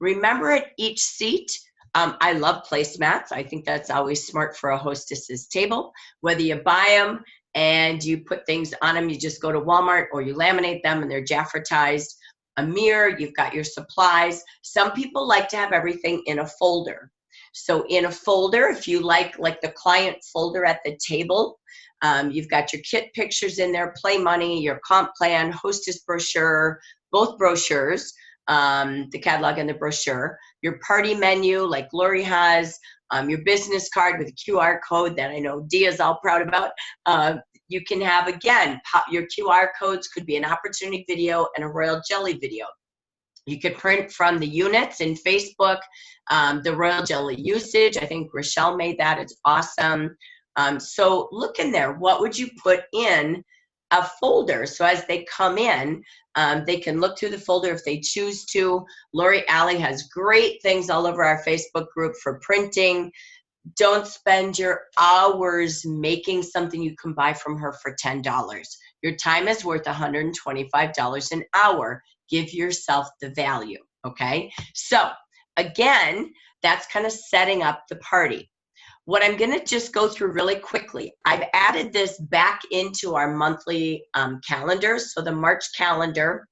Remember, at each seat, I love placemats. I think that's always smart for a hostess's table. Whether you buy them and you put things on them, you just go to Walmart, or you laminate them and they're Jaffertized. A mirror, you've got your supplies. Some people like to have everything in a folder. So in a folder, if you like the client folder at the table, you've got your kit pictures in there, play money, your comp plan, hostess brochure, both brochures, the catalog and the brochure, your party menu like Lori has, your business card with a QR code that I know Dia's all proud about. You can have, again, your QR codes could be an opportunity video and a royal jelly video. You could print from the units in Facebook, the royal jelly usage. I think Rochelle made that. It's awesome. So look in there. What would you put in a folder? So as they come in, they can look through the folder if they choose to. Lori Alley has great things all over our Facebook group for printing. Don't spend your hours making something you can buy from her for $10. Your time is worth $125 an hour. Give yourself the value, okay? So again, that's kind of setting up the party. What I'm going to just go through really quickly, I've added this back into our monthly calendars. So the March calendar,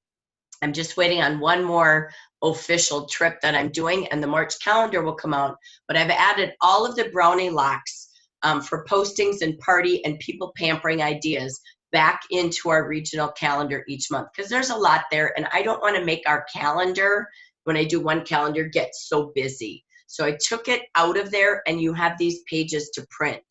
I'm just waiting on one more official trip that I'm doing, and the March calendar will come out. But I've added all of the brownie locks for postings and party and people pampering ideas back into our regional calendar each month, because there's a lot there, and I don't want to make our calendar, when I do one calendar, get so busy. So I took it out of there, and you have these pages to print.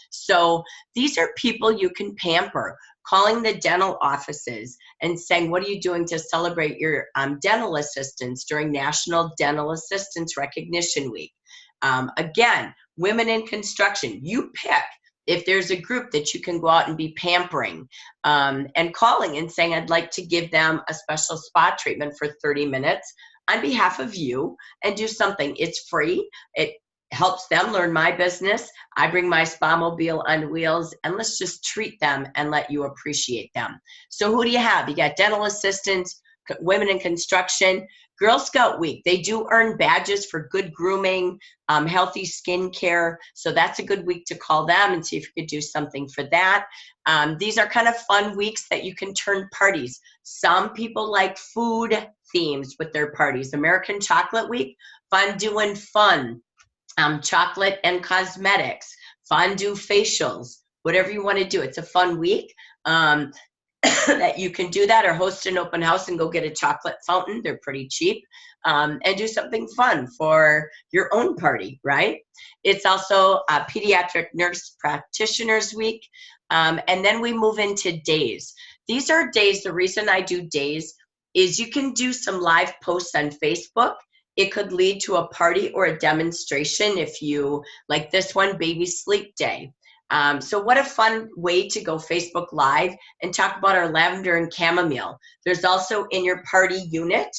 So these are people you can pamper, calling the dental offices and saying, what are you doing to celebrate your dental assistants during National Dental Assistants Recognition Week? Again, women in construction, you pick if there's a group that you can go out and be pampering, and calling and saying, I'd like to give them a special spa treatment for 30 minutes on behalf of you, and do something. It's free. It helps them learn my business. I bring my spa mobile on wheels, and let's just treat them and let you appreciate them. So who do you have? You got dental assistants, women in construction, Girl Scout Week. They do earn badges for good grooming, healthy skin care. So that's a good week to call them and see if you could do something for that. These are kind of fun weeks that you can turn parties. Some people like food themes with their parties. American Chocolate Week, fun doing fun. chocolate and cosmetics, fondue facials, whatever you want to do. It's a fun week. That you can do that, or host an open house and go get a chocolate fountain. They're pretty cheap. And do something fun for your own party, right? It's also a Pediatric Nurse Practitioners Week. And then we move into days. These are days. The reason I do days is you can do some live posts on Facebook. It could lead to a party or a demonstration if you, like this one, Baby Sleep Day. So what a fun way to go Facebook Live and talk about our lavender and chamomile. There's also in your party unit,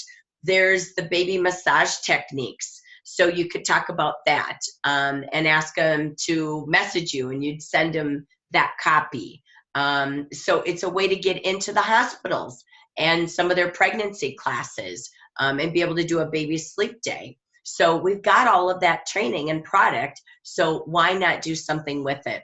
there's the baby massage techniques. So you could talk about that and ask them to message you, and you'd send them that copy. So it's a way to get into the hospitals and some of their pregnancy classes and be able to do a baby sleep day. So we've got all of that training and product. So why not do something with it?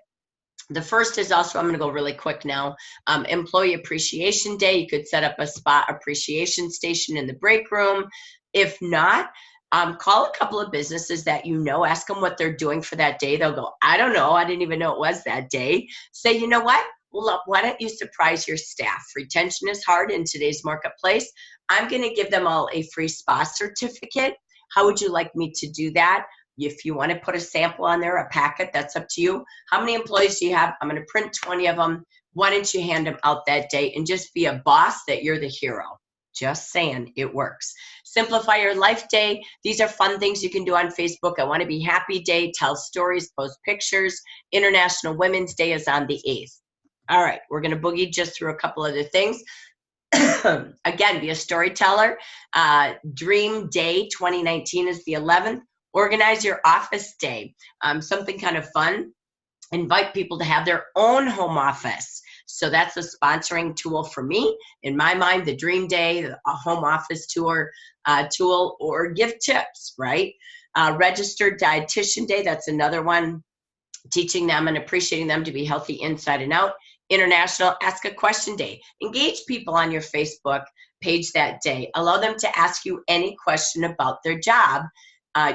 The first is also, I'm going to go really quick now, Employee Appreciation Day. You could set up a spot appreciation station in the break room. If not, call a couple of businesses that you know, ask them what they're doing for that day. They'll go, I don't know. I didn't even know it was that day. Say, you know what? Well, why don't you surprise your staff? Retention is hard in today's marketplace. I'm going to give them all a free spa certificate. How would you like me to do that? If you want to put a sample on there, a packet, that's up to you. How many employees do you have? I'm going to print 20 of them. Why don't you hand them out that day and just be a boss that you're the hero? Just saying, it works. Simplify Your Life Day. These are fun things you can do on Facebook. I Want to Be Happy Day, tell stories, post pictures. International Women's Day is on the 8th. All right, we're going to boogie just through a couple other things. Again, be a storyteller. Dream Day 2019 is the 11th. Organize your office day, something kind of fun. Invite people to have their own home office. So that's a sponsoring tool for me. In my mind, the dream day, a home office tour tool, or give tips, right? Registered dietitian day, that's another one. Teaching them and appreciating them to be healthy inside and out. International Ask a Question Day. Engage people on your Facebook page that day. Allow them to ask you any question about their job.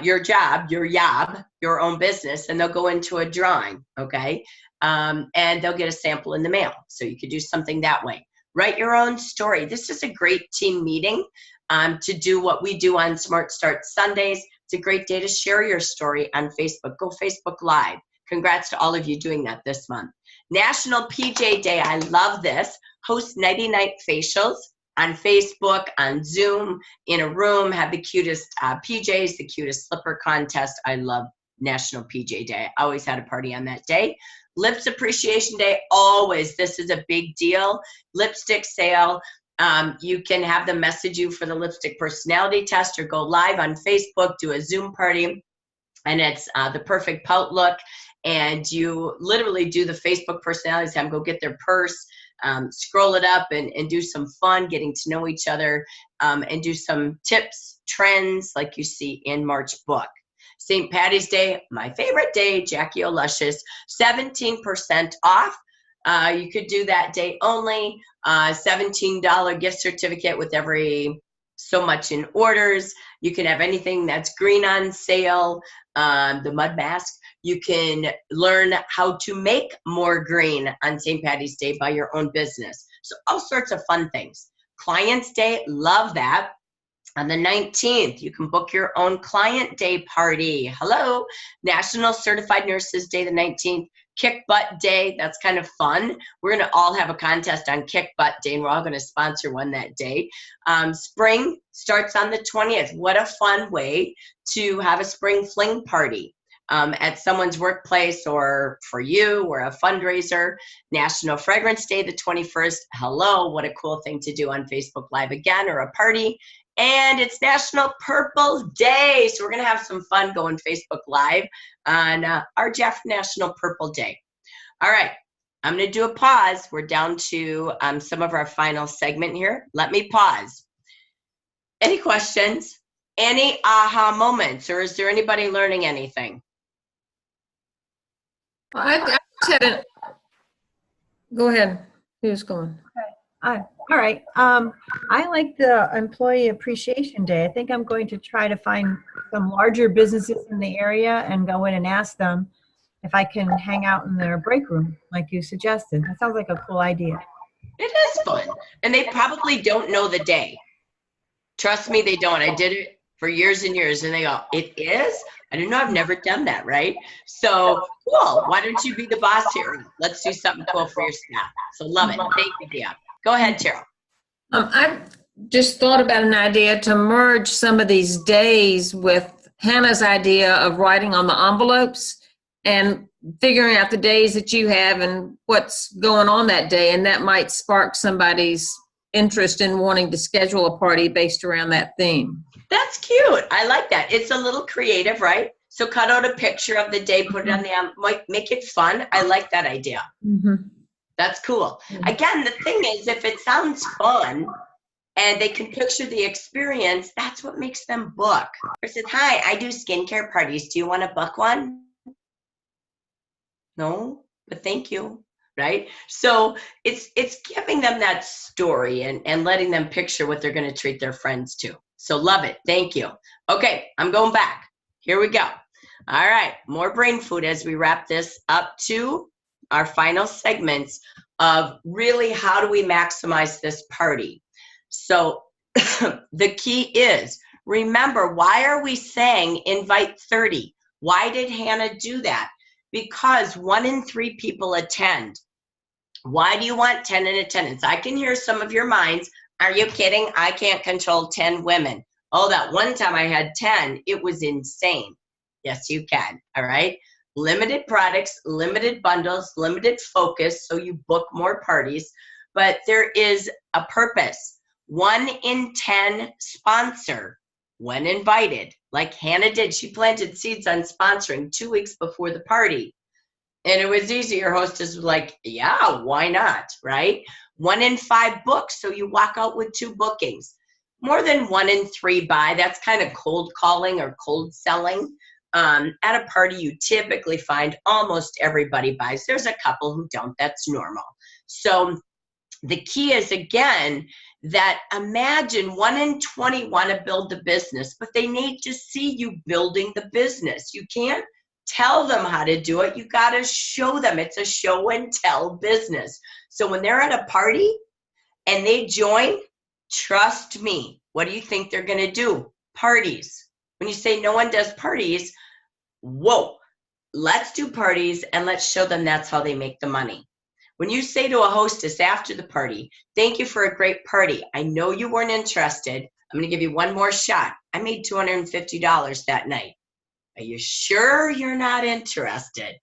Your own business, and they'll go into a drawing, okay? And they'll get a sample in the mail. So you could do something that way. Write your own story. This is a great team meeting to do what we do on Smart Start Sundays. It's a great day to share your story on Facebook. Go Facebook Live. Congrats to all of you doing that this month. National PJ Day. I love this. Host nighty-night facials on Facebook, on Zoom, in a room, have the cutest PJs, the cutest slipper contest. I love National PJ Day. I always had a party on that day. Lips Appreciation Day, always. This is a big deal. Lipstick sale. You can have them message you for the lipstick personality test, or go live on Facebook, do a Zoom party, and it's the perfect pout look. And you literally do the Facebook personalities, have them go get their purse, scroll it up and do some fun, getting to know each other, and do some tips, trends like you see in March book. St. Patty's Day, my favorite day, Jackie O'Luscious, 17% off. You could do that day only, $17 gift certificate with every so much in orders. You can have anything that's green on sale, the mud mask. You can learn how to make more green on St. Patty's Day by your own business. So all sorts of fun things. Clients Day, love that. On the 19th, you can book your own client day party. Hello. National Certified Nurses Day, the 19th. Kick Butt Day, that's kind of fun. We're going to all have a contest on Kick Butt Day, and we're all going to sponsor one that day. Spring starts on the 20th. What a fun way to have a spring fling party at someone's workplace, or for you, or a fundraiser. National Fragrance Day, the 21st. Hello, what a cool thing to do on Facebook Live again, or a party. And it's National Purple Day. So we're going to have some fun going Facebook Live on our Jeff National Purple Day. All right, I'm going to do a pause. We're down to some of our final segment here. Let me pause. Any questions? Any aha moments? Or is there anybody learning anything? I just had a, go ahead. Who's going? I All right. I like the Employee Appreciation Day. I think I'm going to try to find some larger businesses in the area and go in and ask them if I can hang out in their break room, like you suggested. That sounds like a cool idea. It is fun. And they probably don't know the day. Trust me, they don't. I did it for years and years, and they go, "It is? I don't know. I've never done that, right?" So cool. Why don't you be the boss here? Let's do something cool for your staff. So love it. Thank you, Dia. Go ahead, Terrell. I just thought about an idea to merge some of these days with Hannah's idea of writing on the envelopes and figuring out the days that you have and what's going on that day. And that might spark somebody's interest in wanting to schedule a party based around that theme. That's cute. I like that. It's a little creative, right? So cut out a picture of the day, put it on the make it fun. I like that idea. Mm-hmm. That's cool. Again, the thing is, if it sounds fun and they can picture the experience, that's what makes them book. Or says, "Hi, I do skincare parties. Do you want to book one?" No, but thank you. Right? So it's giving them that story and letting them picture what they're going to treat their friends to. So love it. Thank you. Okay, I'm going back. Here we go. All right, more brain food as we wrap this up to our final segments of really how do we maximize this party. So the key is, remember, why are we saying invite 30? Why did Hannah do that? Because 1 in 3 people attend. Why do you want 10 in attendance? I can hear some of your minds. Are you kidding? I can't control 10 women. Oh, that one time I had 10, it was insane. Yes, you can. All right. Limited products, limited bundles, limited focus, so you book more parties. But there is a purpose. 1 in 10 sponsor when invited. Like Hannah did. She planted seeds on sponsoring 2 weeks before the party. And it was easy. Your hostess was like, yeah, why not, right? 1 in 5 books, so you walk out with 2 bookings. More than 1 in 3 buy. That's kind of cold calling or cold selling. At a party, you typically find almost everybody buys. There's a couple who don't. That's normal. So the key is, again, that imagine 1 in 20 want to build the business, but they need to see you building the business. You can't tell them how to do it. You got to show them. It's a show and tell business. So when they're at a party and they join, trust me, what do you think they're going to do? Parties. When you say no one does parties, whoa, let's do parties and let's show them that's how they make the money. When you say to a hostess after the party, thank you for a great party. I know you weren't interested. I'm going to give you one more shot. I made $250 that night. Are you sure you're not interested?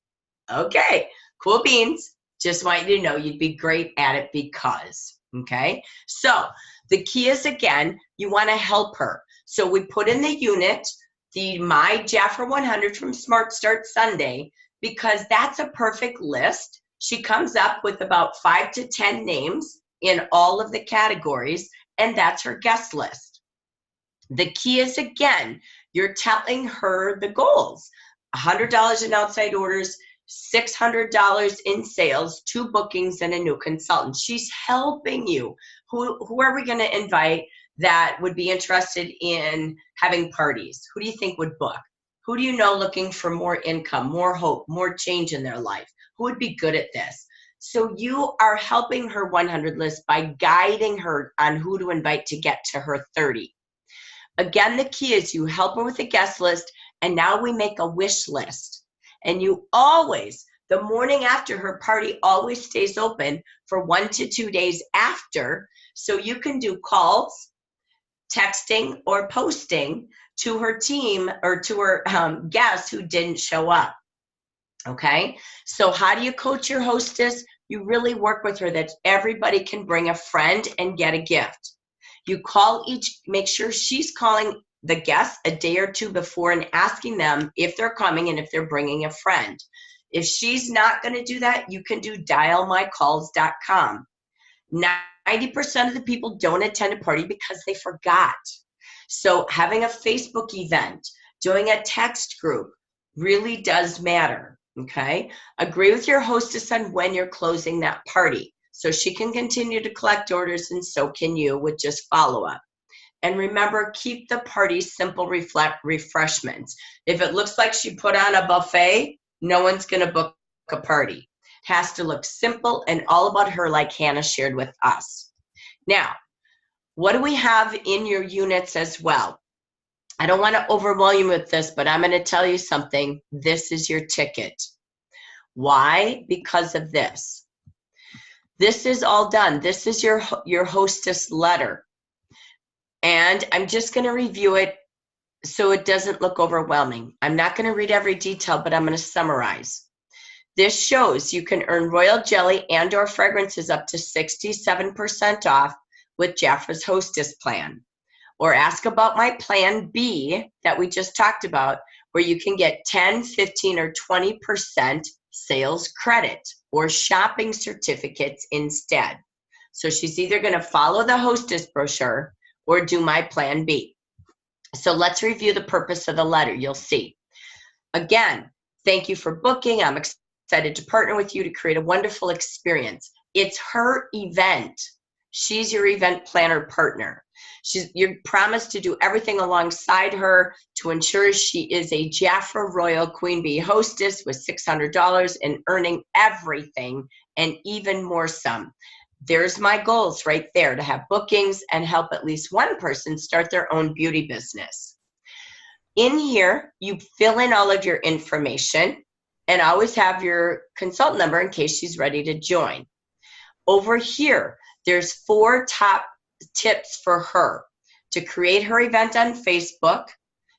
Okay, cool beans. Just want you to know you'd be great at it because, okay? So the key is, again, you want to help her. So we put in the unit, the My Jaffer 100 from Smart Start Sunday, because that's a perfect list. She comes up with about 5 to 10 names in all of the categories, and that's her guest list. The key is, again, you're telling her the goals. $100 in outside orders, $600 in sales, 2 bookings, and a new consultant. She's helping you. Who are we going to invite that would be interested in having parties? Who do you think would book? Who do you know looking for more income, more hope, more change in their life? Who would be good at this? So you are helping her 100 list by guiding her on who to invite to get to her 30. Again, the key is you help her with a guest list, and now we make a wish list. And you always, the morning after her party always stays open for 1 to 2 days after, so you can do calls, texting, or posting to her team or to her guests who didn't show up. Okay? So how do you coach your hostess? You really work with her that everybody can bring a friend and get a gift. You call make sure she's calling the guests a day or 2 before and asking them if they're coming and if they're bringing a friend. If she's not going to do that, you can do dialmycalls.com. 90% of the people don't attend a party because they forgot. So having a Facebook event, doing a text group really does matter, okay? Agree with your hostess on when you're closing that party. So she can continue to collect orders, and so can you with just follow-up. And remember, keep the party simple refreshments. If it looks like she put on a buffet, no one's going to book a party. It has to look simple and all about her, like Hannah shared with us. Now, what do we have in your units as well? I don't want to overwhelm you with this, but I'm going to tell you something. This is your ticket. Why? Because of this. This is all done. This is your hostess letter. And I'm just going to review it so it doesn't look overwhelming. I'm not going to read every detail, but I'm going to summarize. This shows you can earn royal jelly and or fragrances up to 67% off with Jafra's Hostess plan. Or ask about my plan B that we just talked about, where you can get 10, 15, or 20% sales credit or shopping certificates instead. So she's either going to follow the Hostess brochure or do my plan B. So let's review the purpose of the letter. You'll see. Again, thank you for booking. I'm excited to partner with you to create a wonderful experience. It's her event. She's your event planner partner. You're promised to do everything alongside her to ensure she is a Jafra Royal Queen Bee hostess with $600 and earning everything and even more some. There's my goals right there, to have bookings and help at least one person start their own beauty business. In here, you fill in all of your information and always have your consultant number in case she's ready to join. Over here, there's 4 top tips for her: to create her event on Facebook,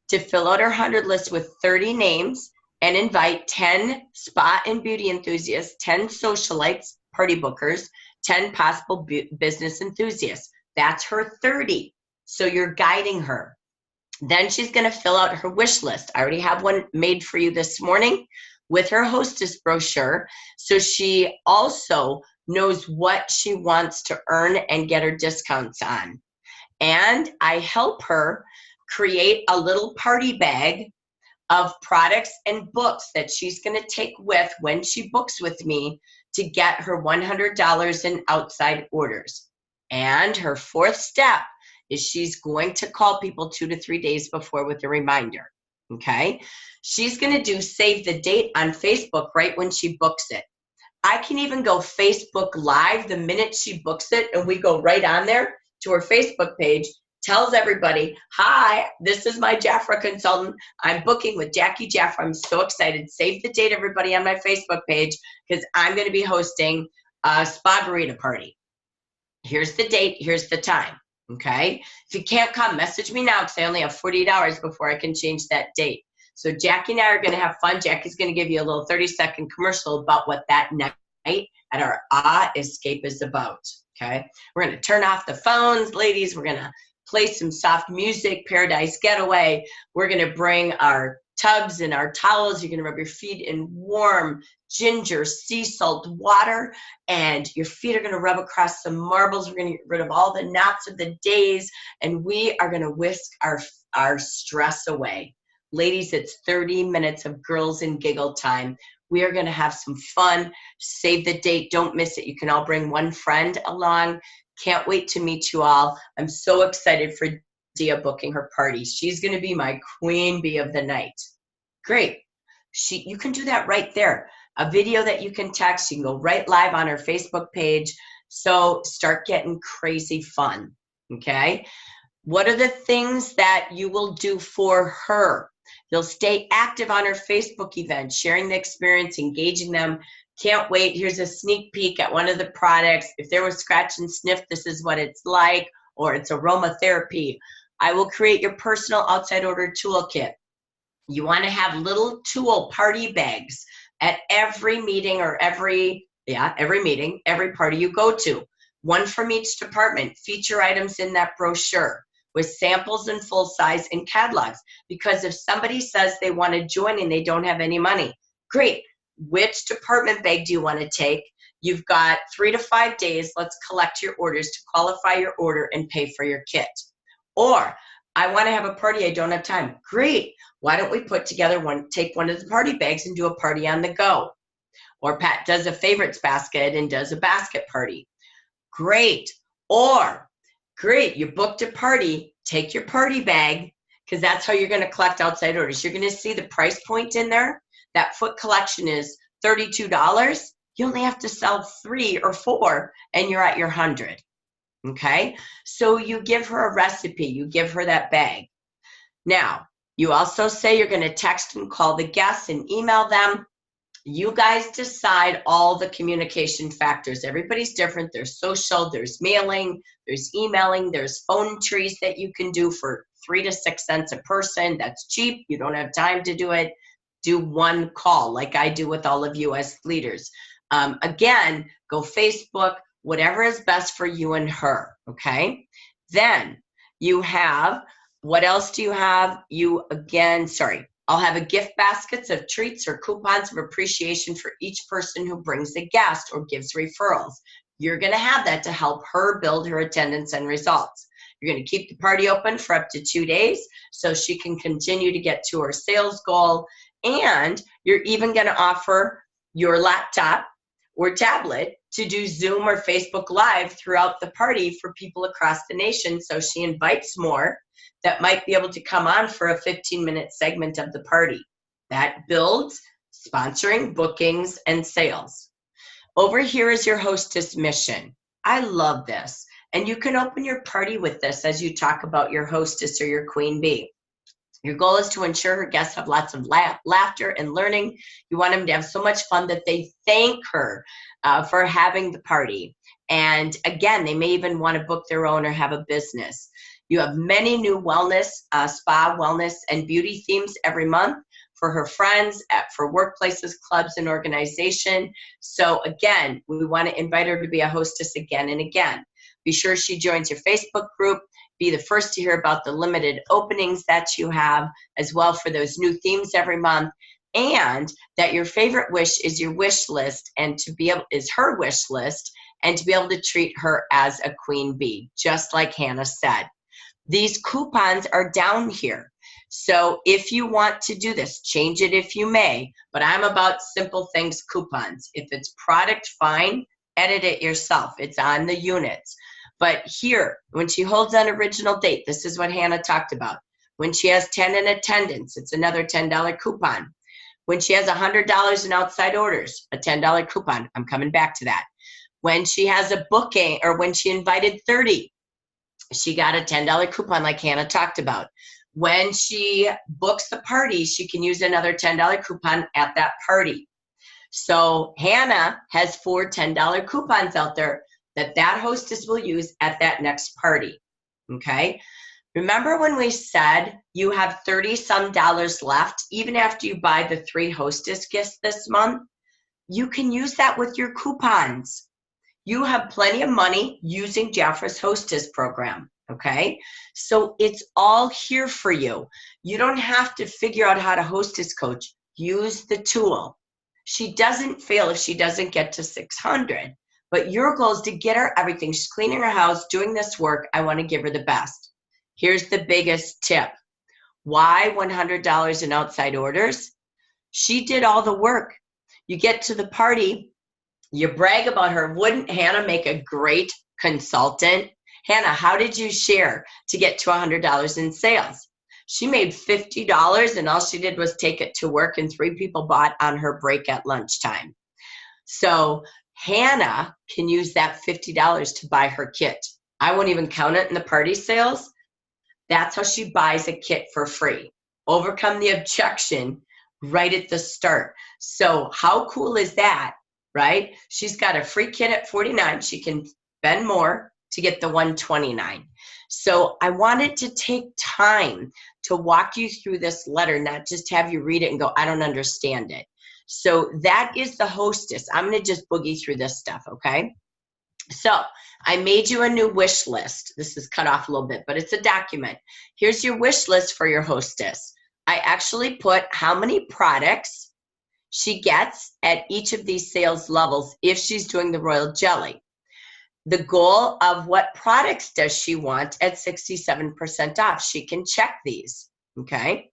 to fill out her 100 list with 30 names and invite 10 spa and beauty enthusiasts, 10 socialites, party bookers, 10 possible business enthusiasts. That's her 30. So you're guiding her. Then she's going to fill out her wish list. I already have one made for you this morning with her hostess brochure. So she also knows what she wants to earn and get her discounts on. And I help her create a little party bag of products and books that she's going to take with when she books with me to get her $100 in outside orders. And her 4th step is she's going to call people 2 to 3 days before with a reminder. Okay? She's going to do save the date on Facebook right when she books it. I can even go Facebook Live the minute she books it, and we go right on there to her Facebook page, tells everybody, hi, this is my Jafra consultant. I'm booking with Jackie Jafra. I'm so excited. Save the date, everybody, on my Facebook page, because I'm going to be hosting a spa burrito party. Here's the date. Here's the time. Okay? If you can't come, message me now, because I only have 48 hours before I can change that date. So Jackie and I are going to have fun. Jackie's going to give you a little 30-second commercial about what that night at our escape is about. Okay? We're going to turn off the phones, ladies. We're going to play some soft music, Paradise Getaway. We're going to bring our tubs and our towels. You're going to rub your feet in warm ginger sea salt water, and your feet are going to rub across some marbles. We're going to get rid of all the knots of the days, and we are going to whisk our stress away. Ladies, it's 30 minutes of girls and giggle time. We are going to have some fun. Save the date. Don't miss it. You can all bring one friend along. Can't wait to meet you all. I'm so excited for Dia booking her party. She's going to be my queen bee of the night. Great. You can do that right there. A video that you can text. You can go right live on her Facebook page. So start getting crazy fun. Okay? What are the things that you will do for her? You'll stay active on her Facebook event, sharing the experience, engaging them. Can't wait. Here's a sneak peek at one of the products. If there was scratch and sniff, this is what it's like, or it's aromatherapy. I will create your personal outside order toolkit. You want to have little tool party bags at every meeting or every meeting, every party you go to. One from each department. Feature items in that brochure with samples and full size and catalogs. Because if somebody says they want to join and they don't have any money, great. Which department bag do you want to take? You've got 3 to 5 days. Let's collect your orders to qualify your order and pay for your kit. Or I want to have a party. I don't have time. Great. Why don't we put together take one of the party bags and do a party on the go? Or Pat does a favorites basket and does a basket party. Great. Or, great, you booked a party, take your party bag, because that's how you're going to collect outside orders. You're going to see the price point in there. That foot collection is $32. You only have to sell 3 or 4 and you're at your 100. Okay? So you give her a recipe, you give her that bag. Now, you also say you're going to text and call the guests and email them. You guys decide all the communication factors. Everybody's different. There's social, there's mailing, there's emailing, there's phone trees that you can do for 3 to 6 cents a person. That's cheap. You don't have time to do it. Do one call like I do with all of you as leaders. Again, go Facebook, whatever is best for you and her, okay? Then you have, what else do you have? I'll have a gift baskets of treats or coupons of appreciation for each person who brings a guest or gives referrals. You're going to have that to help her build her attendance and results. You're going to keep the party open for up to 2 days so she can continue to get to her sales goal. And you're even going to offer your laptop or tablet to do Zoom or Facebook Live throughout the party for people across the nation, so she invites more that might be able to come on for a 15-minute segment of the party. That builds sponsoring, bookings, and sales. Over here is your hostess mission. I love this. And you can open your party with this as you talk about your hostess or your queen bee. Your goal is to ensure her guests have lots of laughter and learning. You want them to have so much fun that they thank her for having the party. And again, they may even want to book their own or have a business. You have many new wellness, spa, wellness, and beauty themes every month for her friends, for workplaces, clubs, and organization. So again, we want to invite her to be a hostess again and again. Be sure she joins your Facebook group. Be the first to hear about the limited openings that you have, as well for those new themes every month, and that your favorite wish is your wish list, and to be able is her wish list, and to be able to treat her as a queen bee, just like Hannah said. These coupons are down here. So if you want to do this, change it if you may, but I'm about simple things coupons. If it's product, fine, edit it yourself. It's on the units. But here, when she holds an original date, this is what Hannah talked about. When she has 10 in attendance, it's another $10 coupon. When she has $100 in outside orders, a $10 coupon. I'm coming back to that. When she has a booking, or when she invited 30, she got a $10 coupon like Hannah talked about. When she books the party, she can use another $10 coupon at that party. So Hannah has 4 $10 coupons out there that hostess will use at that next party, okay? Remember when we said you have 30-some dollars left, even after you buy the 3 hostess gifts this month? You can use that with your coupons. You have plenty of money using Jafra's hostess program, okay? So it's all here for you. You don't have to figure out how to hostess coach. Use the tool. She doesn't fail if she doesn't get to 600. But your goal is to get her everything. She's cleaning her house, doing this work. I want to give her the best. Here's the biggest tip. Why $100 in outside orders? She did all the work. You get to the party, you brag about her. Wouldn't Hannah make a great consultant? Hannah, how did you share to get to $100 in sales? She made $50 and all she did was take it to work, and 3 people bought on her break at lunchtime. So Hannah can use that $50 to buy her kit. I won't even count it in the party sales. That's how she buys a kit for free. Overcome the objection right at the start. So how cool is that, right? She's got a free kit at $49. She can spend more to get the $129. So I wanted to take time to walk you through this letter, not just have you read it and go, I don't understand it. So that is the hostess. I'm going to just boogie through this stuff, okay? So I made you a new wish list. This is cut off a little bit, but it's a document. Here's your wish list for your hostess. I actually put how many products she gets at each of these sales levels if she's doing the royal jelly. The goal of what products does she want at 67% off? She can check these, okay?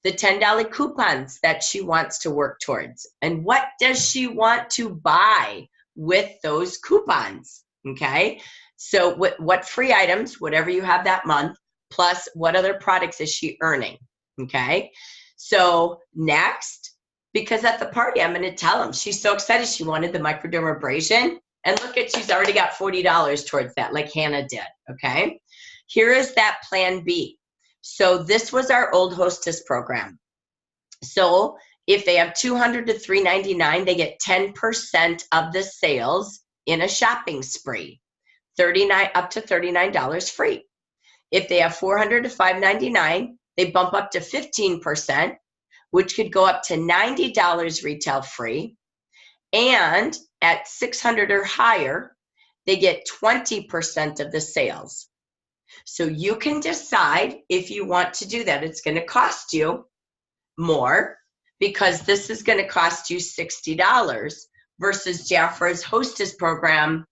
the $10 coupons that she wants to work towards. And what does she want to buy with those coupons? Okay. So what free items, whatever you have that month, plus what other products is she earning? Okay. So next, because at the party, I'm going to tell them she's so excited she wanted the microdermabrasion. And look at, she's already got $40 towards that, like Hannah did. Okay. Here is that plan B. So this was our old Hostess program. So if they have $200 to $399, they get 10% of the sales in a shopping spree, up to $39 free. If they have $400 to $599, they bump up to 15%, which could go up to $90 retail free. And at $600 or higher, they get 20% of the sales. So you can decide if you want to do that. It's going to cost you more because this is going to cost you $60 versus Jafra's Hostess program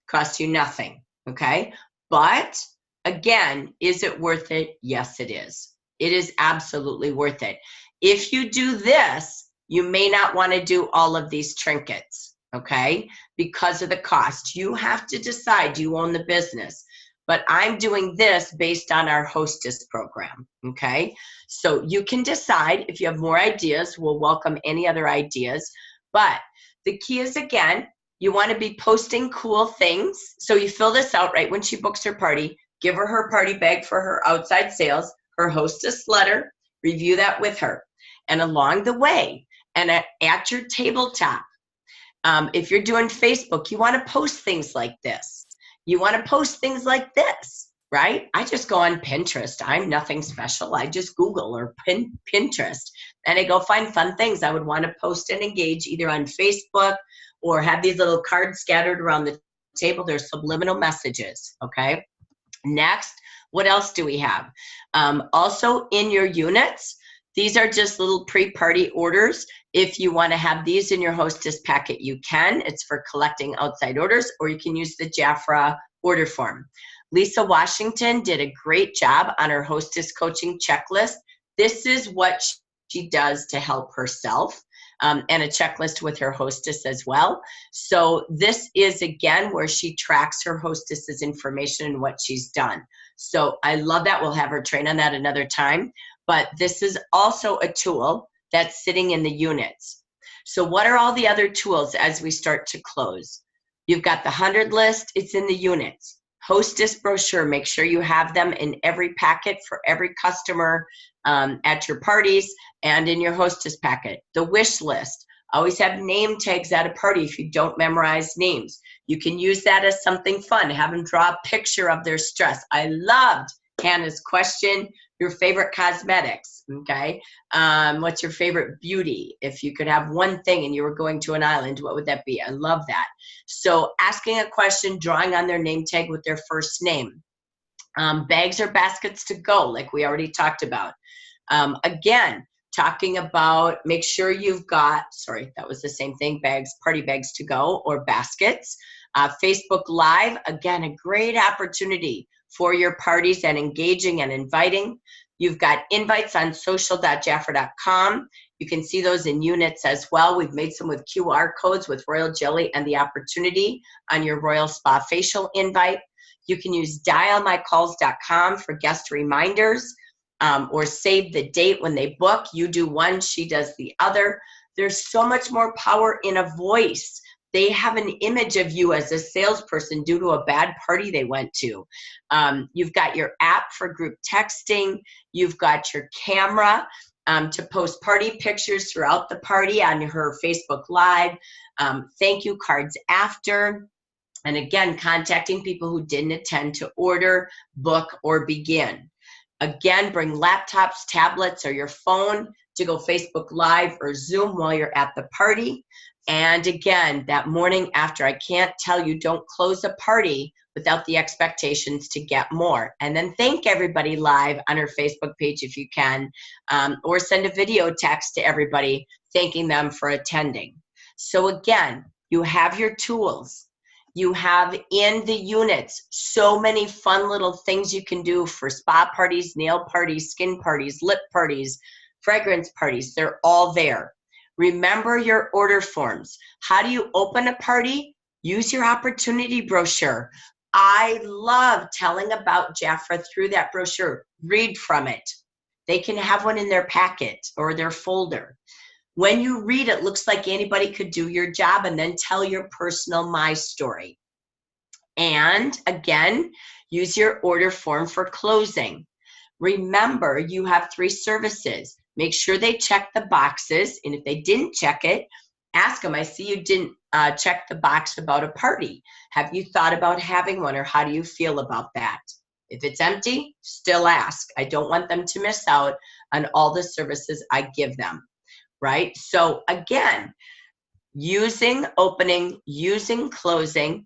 costs you nothing. Okay. But again, is it worth it? Yes, it is. It is absolutely worth it. If you do this, you may not want to do all of these trinkets, okay, because of the cost. You have to decide, do you own the business? But I'm doing this based on our Hostess program, okay? So you can decide. If you have more ideas, we'll welcome any other ideas. But the key is, again, you want to be posting cool things. So you fill this out right when she books her party. Give her her party bag for her outside sales, her Hostess letter, review that with her. And along the way, and at your tabletop, if you're doing Facebook, you want to post things like this. You want to post things like this, right? I just go on Pinterest. I'm nothing special. I just Google or Pinterest, and I go find fun things I would want to post and engage either on Facebook or have these little cards scattered around the table. They're subliminal messages, okay? Next, what else do we have? Also in your units, these are just little pre-party orders. If you want to have these in your Hostess packet, you can. It's for collecting outside orders, or you can use the Jafra order form. Lisa Washington did a great job on her Hostess coaching checklist. This is what she does to help herself, and a checklist with her Hostess as well. So this is, again, where she tracks her Hostess's information and what she's done. So I love that. We'll have her train on that another time. But this is also a tool that's sitting in the units. So what are all the other tools as we start to close? You've got the 100 list. It's in the units. Hostess brochure. Make sure you have them in every packet for every customer at your parties and in your Hostess packet. The wish list. Always have name tags at a party if you don't memorize names. You can use that as something fun. Have them draw a picture of their stress. I loved Hannah's question. Your favorite cosmetics, okay? What's your favorite beauty? If you could have one thing and you were going to an island, what would that be? I love that. So asking a question, drawing on their name tag with their first name. Bags or baskets to go, like we already talked about. Again, talking about, make sure you've got, sorry, that was the same thing, bags, party bags to go or baskets. Facebook Live, again, a great opportunity for your parties and engaging and inviting. You've got invites on social.jafra.com. You can see those in units as well. We've made some with QR codes with Royal Jelly and the opportunity on your Royal Spa facial invite. You can use dialmycalls.com for guest reminders, or save the date when they book. You do one, she does the other. There's so much more power in a voice. They have an image of you as a salesperson due to a bad party they went to. You've got your app for group texting. You've got your camera to post party pictures throughout the party on her Facebook Live. Thank you cards after. And again, contacting people who didn't attend to order, book, or begin. Again, bring laptops, tablets, or your phone to go Facebook Live or Zoom while you're at the party. And again, that morning after, I can't tell you, don't close a party without the expectations to get more. And then thank everybody live on her Facebook page if you can, or send a video text to everybody thanking them for attending. So again, you have your tools. You have in the units so many fun little things you can do for spa parties, nail parties, skin parties, lip parties, fragrance parties, they're all there. Remember your order forms. How do you open a party? Use your opportunity brochure. I love telling about Jafra through that brochure. Read from it. They can have one in their packet or their folder. When you read it, looks like anybody could do your job, and then tell your personal my story. And again, use your order form for closing. Remember, you have 3 services. Make sure they check the boxes, and if they didn't check it, ask them, I see you didn't check the box about a party. Have you thought about having one, or how do you feel about that? If it's empty, still ask. I don't want them to miss out on all the services I give them, right? So again, using opening, using closing,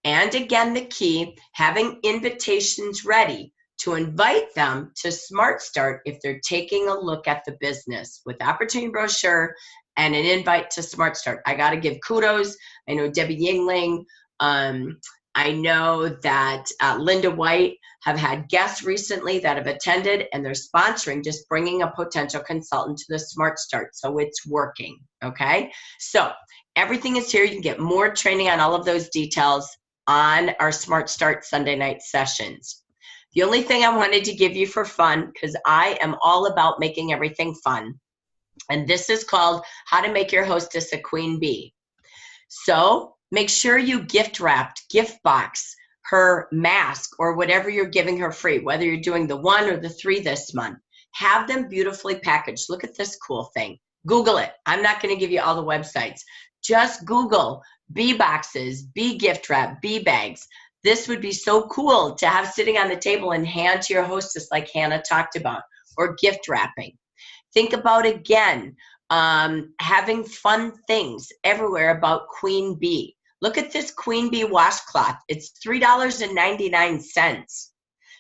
and again, the key, having invitations ready to invite them to Smart Start if they're taking a look at the business with opportunity brochure and an invite to Smart Start. I got to give kudos. I know Debbie Yingling. I know that Linda White have had guests recently that have attended, and they're sponsoring just bringing a potential consultant to the Smart Start. So it's working, okay? So everything is here. You can get more training on all of those details on our Smart Start Sunday night sessions. The only thing I wanted to give you for fun, because I am all about making everything fun, and this is called How to Make Your Hostess a Queen Bee. So make sure you gift wrapped, gift box her mask or whatever you're giving her free, whether you're doing the 1 or the 3 this month. Have them beautifully packaged. Look at this cool thing. Google it. I'm not going to give you all the websites. Just Google bee boxes, bee gift wrap, bee bags. This would be so cool to have sitting on the table and hand to your hostess like Hannah talked about, or gift wrapping. Think about, again, having fun things everywhere about Queen Bee. Look at this Queen Bee washcloth. It's $3.99.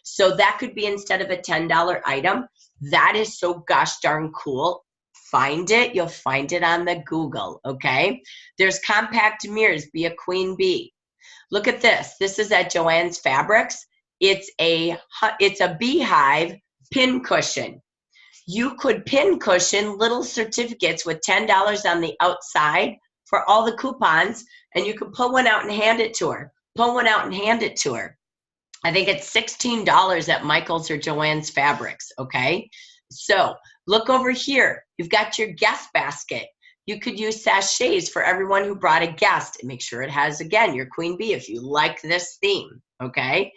So that could be instead of a $10 item. That is so gosh darn cool. Find it. You'll find it on the Google, okay? There's compact mirrors. Be a Queen Bee. Look at this. This is at Joann's Fabrics. It's a beehive pin cushion. You could pin cushion little certificates with $10 on the outside for all the coupons, and you could pull one out and hand it to her. Pull one out and hand it to her. I think it's $16 at Michael's or Joann's Fabrics, okay? So look over here. You've got your guest basket. You could use sachets for everyone who brought a guest, and make sure it has, again, your Queen Bee if you like this theme, okay?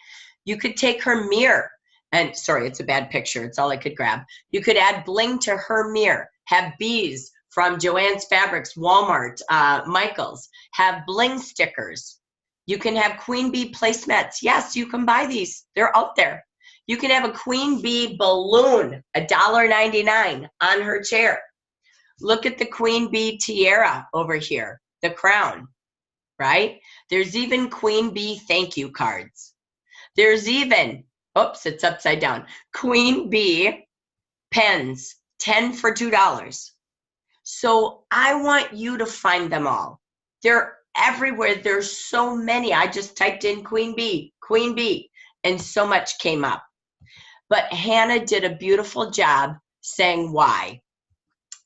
You could take her mirror, and sorry, it's a bad picture. It's all I could grab. You could add bling to her mirror. Have bees from Joann's Fabrics, Walmart, Michael's. Have bling stickers. You can have Queen Bee placemats. Yes, you can buy these. They're out there. You can have a Queen Bee balloon, $1.99 on her chair. Look at the Queen Bee tiara over here, the crown, right? There's even Queen Bee thank you cards. There's even, oops, it's upside down, Queen Bee pens, 10 for $2. So I want you to find them all. They're everywhere. There's so many. I just typed in Queen Bee, and so much came up. But Hannah did a beautiful job saying why.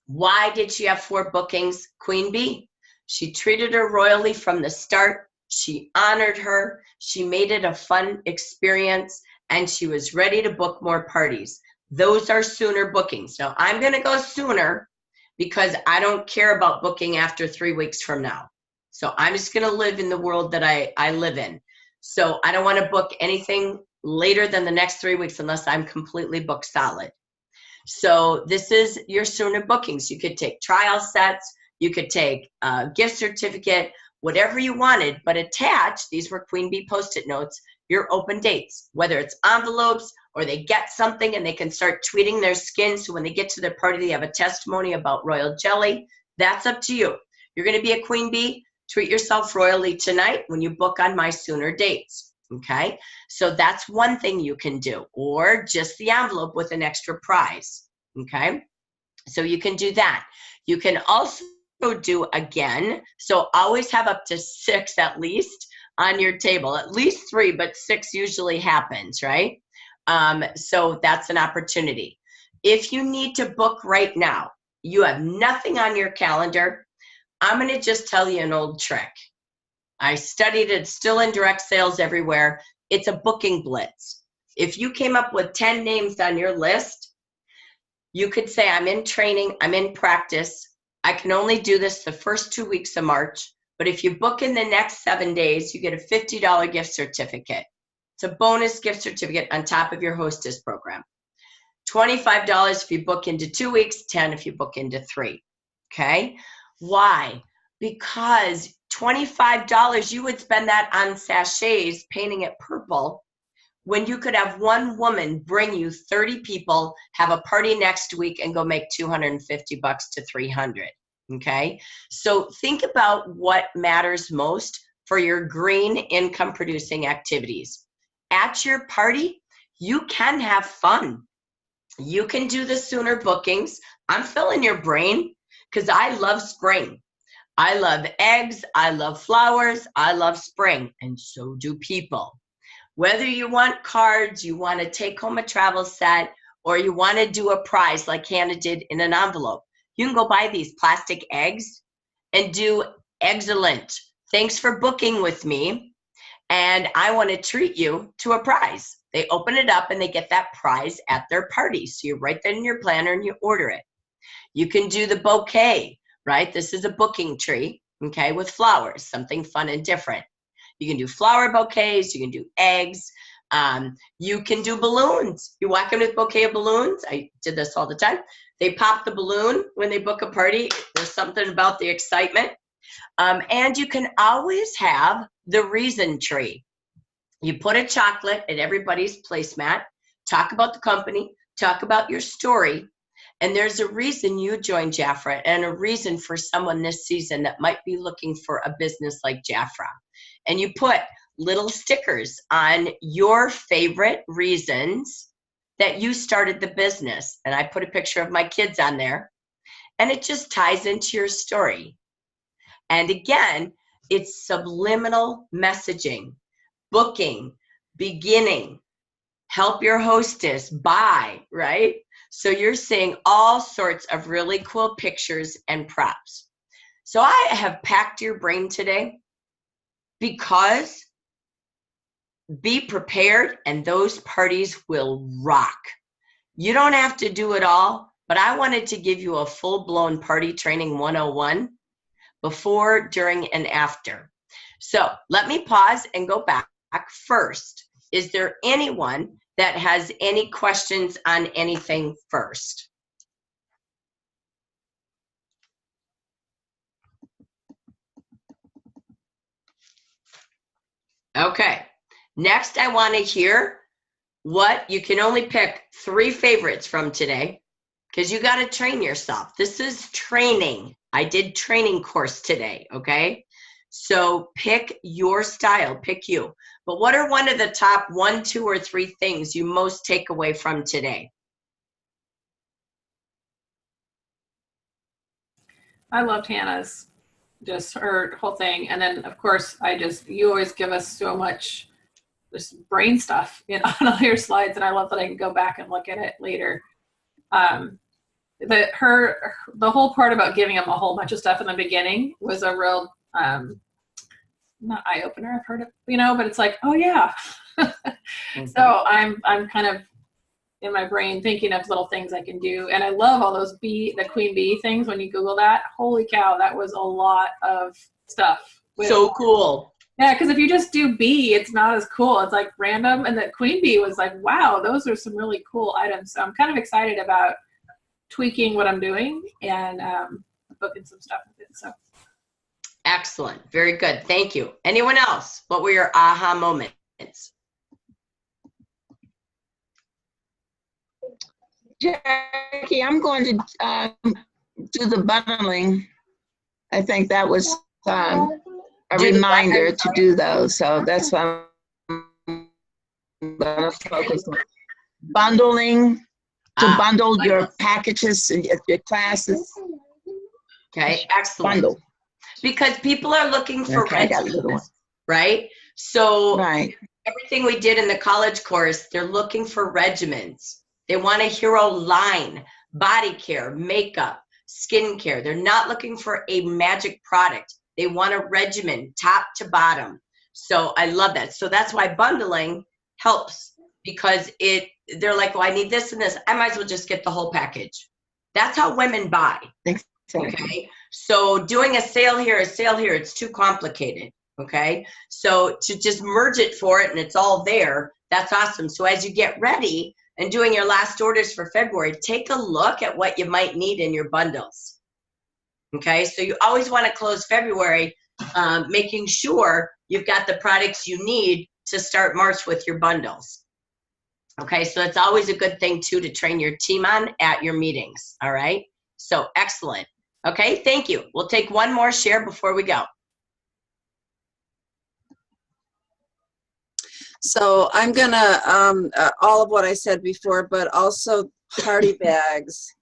Why did she have 4 bookings? Queen Bee. She treated her royally from the start. She honored her. She made it a fun experience, and she was ready to book more parties. Those are sooner bookings. Now, I'm going to go sooner because I don't care about booking after 3 weeks from now. So I'm just going to live in the world that I live in. So I don't want to book anything later than the next 3 weeks unless I'm completely booked solid. So this is your sooner bookings. You could take trial sets. You could take a gift certificate, whatever you wanted, but attached, these were Queen Bee Post-it notes, your open dates, whether it's envelopes or they get something and they can start tweeting their skin. So when they get to their party, they have a testimony about royal jelly. That's up to you. You're going to be a Queen Bee. Treat yourself royally tonight when you book on my sooner dates. Okay, so that's one thing you can do, or just the envelope with an extra prize. Okay, so you can do that. You can also do, again, so always have up to 6 at least on your table, at least 3, but 6 usually happens, right? So that's an opportunity. If you need to book right now, you have nothing on your calendar, I'm going to just tell you an old trick. I studied it, still in direct sales everywhere. It's a booking blitz. If you came up with 10 names on your list, you could say, I'm in training, I'm in practice. I can only do this the first 2 weeks of March. But if you book in the next 7 days, you get a $50 gift certificate. It's a bonus gift certificate on top of your Hostess program. $25 if you book into 2 weeks, 10 if you book into 3. Okay? Why? Because $25, you would spend that on sachets, painting it purple, when you could have one woman bring you 30 people, have a party next week, and go make $250 to $300. Okay? So think about what matters most for your green income producing activities. At your party, you can have fun. You can do the sooner bookings. I'm filling your brain because I love spring. I love eggs. I love flowers. I love spring. And so do people. Whether you want cards, you want to take home a travel set, or you want to do a prize like Hannah did in an envelope, you can go buy these plastic eggs and do excellent. Thanks for booking with me. And I want to treat you to a prize. They open it up and they get that prize at their party. So you write that in your planner and you order it. You can do the bouquet, right? This is a booking tree, okay, with flowers, something fun and different. You can do flower bouquets. You can do eggs. You can do balloons. You walk in with a bouquet of balloons. I did this all the time. They pop the balloon when they book a party. There's something about the excitement. And you can always have the reason tree. You put a chocolate at everybody's placemat, talk about the company, talk about your story, and there's a reason you joined Jafra and a reason for someone this season that might be looking for a business like Jafra. And you put little stickers on your favorite reasons that you started the business. And I put a picture of my kids on there, and it just ties into your story. And again, it's subliminal messaging, booking, beginning, help your hostess, buy, right? So you're seeing all sorts of really cool pictures and props. So I have packed your brain today because be prepared and those parties will rock. You don't have to do it all, but I wanted to give you a full-blown party training 101 before, during, and after. So let me pause and go back first. Is there anyone that has any questions on anything first? Okay. Next, I want to hear what you can only pick 3 favorites from today because you got to train yourself. This is training. I did training course today, okay? So pick your style, pick you. But what are one of the top 1, 2, or 3 things you most take away from today? I loved Hannah's, just her whole thing. And then of course, you always give us so much just brain stuff, on all your slides. And I love that I can go back and look at it later. The whole part about giving them a whole bunch of stuff in the beginning was a real, not eye opener. I've heard of, but it's like, oh yeah. Mm-hmm. So I'm kind of in my brain thinking of little things I can do. And I love all those the queen bee things. When you Google that, holy cow, that was a lot of stuff. So cool. Yeah, because if you just do bee, it's not as cool. It's like random. And the queen bee was like, wow, those are some really cool items. So I'm kind of excited about tweaking what I'm doing and booking some stuff with it. So excellent. Very good. Thank you. Anyone else? What were your aha moments? Jackie, I'm going to do the bundling. I think that was a reminder to do those. So that's what I'm going to focus on. Bundling, to bundle your packages and your classes. Okay, excellent. Bundle. Because people are looking for regimens, right? So right. Everything we did in the college course, they're looking for regimens. They want a hero line, body care, makeup, skincare. They're not looking for a magic product. They want a regimen, top to bottom. So I love that. So that's why bundling helps, because they're like, well, I need this and this. I might as well just get the whole package. That's how women buy. Okay. So doing a sale here, it's too complicated. Okay. So to just merge it for it and it's all there, that's awesome. So as you get ready and doing your last orders for February, take a look at what you might need in your bundles. Okay. So you always want to close February, making sure you've got the products you need to start March with your bundles. Okay. So that's always a good thing too, to train your team on at your meetings. All right. So excellent. Okay. Thank you. We'll take one more share before we go. So I'm gonna, all of what I said before, but also party bags.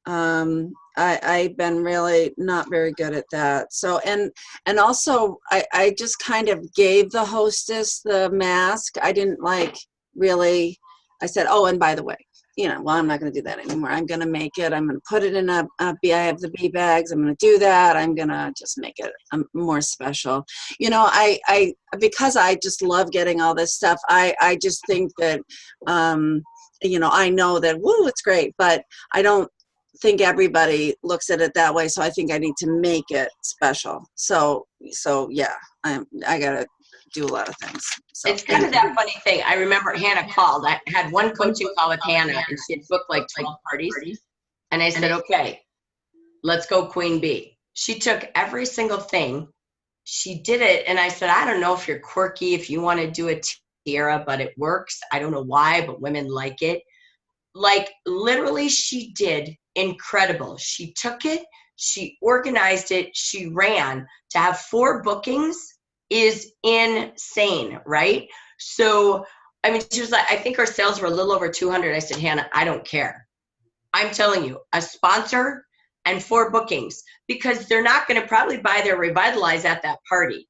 I've been really not very good at that. So, and also I just kind of gave the hostess the mask. I didn't like really, I said, oh, and by the way, you know, well, I'm not going to do that anymore. I'm going to make it. I'm going to put it in I have the bee bags. I'm going to do that. I'm going to just make it more special. You know, because I just love getting all this stuff. I just think that, you know, I know that, woo, it's great, but I don't think everybody looks at it that way. So I think I need to make it special. So yeah, I got to do a lot of things. So it's kind of that funny thing. I remember Hannah called. I had one coaching call with Hannah, and she had booked like 12 parties. And I said, okay, let's go Queen Bee. She took every single thing. She did it. And I said, I don't know if you're quirky, if you want to do a tiara, but it works. I don't know why, but women like it. Like literally she did incredible. She took it, she organized it, she ran. To have 4 bookings is insane, right? So, I mean, she was like, I think our sales were a little over 200. I said, Hannah, I don't care. I'm telling you, a sponsor and 4 bookings, because they're not going to probably buy their Revitalize at that party,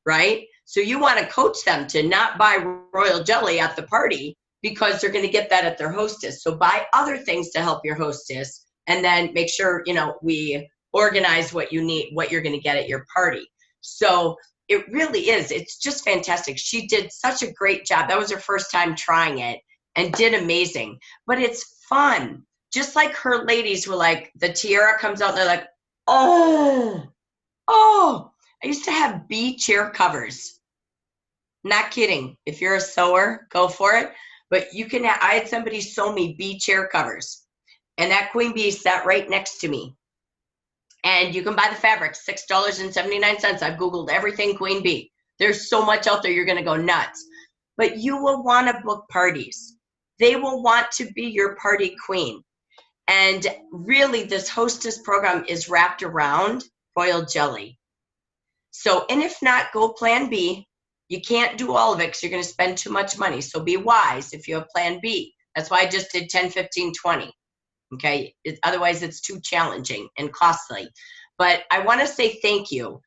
right? So you want to coach them to not buy Royal Jelly at the party, because they're going to get that at their hostess. So buy other things to help your hostess, and then make sure, you know, we organize what you need, what you're going to get at your party. So it really is. It's just fantastic. She did such a great job. That was her first time trying it and did amazing. But it's fun. Just like her ladies were like, the tiara comes out and they're like, oh. I used to have bee chair covers. Not kidding. If you're a sewer, go for it. But you can, I had somebody sew me bee chair covers. And that Queen Bee sat right next to me. And you can buy the fabric, $6.79. I've Googled everything Queen Bee. There's so much out there, you're going to go nuts. But you will want to book parties. They will want to be your party queen. And really, this hostess program is wrapped around Royal Jelly. So, and if not, go Plan B. You can't do all of it because you're going to spend too much money. So be wise if you have Plan B. That's why I just did 10, 15, 20. Okay, otherwise it's too challenging and costly. But I want to say thank you.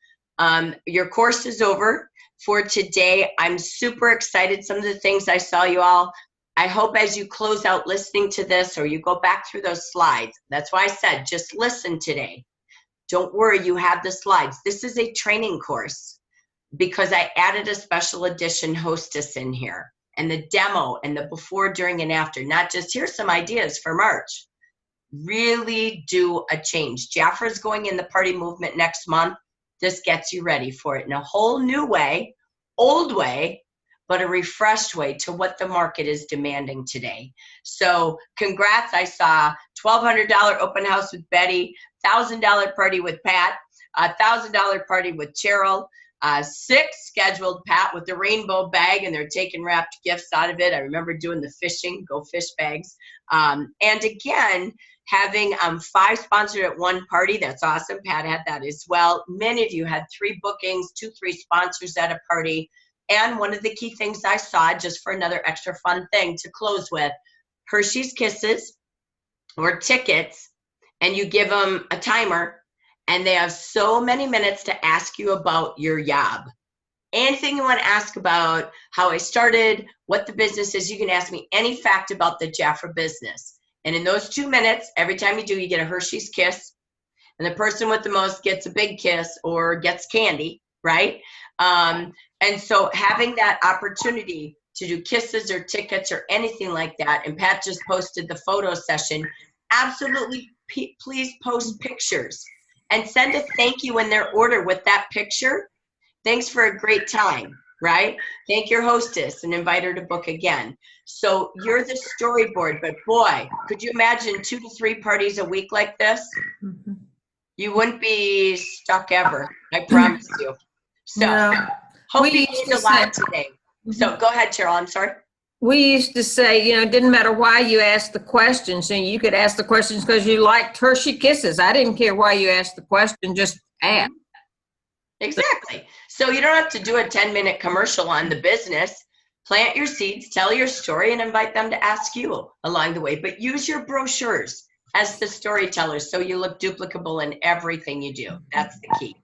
Your course is over for today. I'm super excited. Some of the things I saw you all, I hope as you close out listening to this, or you go back through those slides, that's why I said just listen today. Don't worry, you have the slides. This is a training course because I added a special edition hostess in here, and the demo and the before, during, and after. Not just here's some ideas for March. Really do a change. Jafra's going in the party movement next month. This gets you ready for it in a whole new way, old way, but a refreshed way to what the market is demanding today. So congrats. I saw $1,200 open house with Betty, $1,000 party with Pat, $1,000 party with Cheryl, 6 scheduled, Pat, with the rainbow bag, and they're taking wrapped gifts out of it. I remember doing the fishing, go fish bags. And again, having 5 sponsored at one party. That's awesome. Pat had that as well. Many of you had 3 bookings, 2, 3 sponsors at a party. And one of the key things I saw, just for another extra fun thing to close with, Hershey's Kisses or tickets, and you give them a timer, and they have so many minutes to ask you about your job. Anything you want to ask about how I started, what the business is, you can ask me any fact about the Jaffa business. And in those 2 minutes, every time you do, you get a Hershey's Kiss. And the person with the most gets a big kiss or gets candy, right? And so having that opportunity to do kisses or tickets or anything like that, and Pat just posted the photo session, absolutely please post pictures and send a thank you in their order with that picture. Thanks for a great time, right? Thank your hostess and invite her to book again. So you're the storyboard, but boy, could you imagine 2 to 3 parties a week like this? Mhm. You wouldn't be stuck ever, I promise you. So No. hope We you used learned to a lot say- today. So go ahead, Cheryl, I'm sorry. We used to say, you know, it didn't matter why you asked the questions, and you could ask the questions because you liked Hershey Kisses. I didn't care why you asked the question, just ask. Exactly. So you don't have to do a 10-minute commercial on the business. Plant your seeds, tell your story, and invite them to ask you along the way. But use your brochures as the storytellers so you look duplicable in everything you do. That's the key.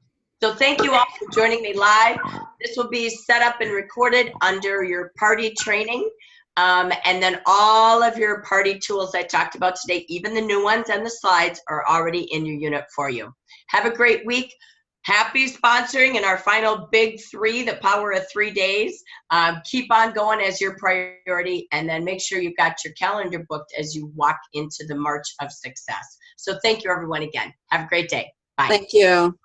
So thank you all for joining me live. This will be set up and recorded under your party training. And then all of your party tools I talked about today, even the new ones and the slides, are already in your unit for you. Have a great week. Happy sponsoring in our final big 3, the power of 3 days. Keep on going as your priority, and then make sure you've got your calendar booked as you walk into the March of Success. So thank you, everyone, again. Have a great day. Bye. Thank you.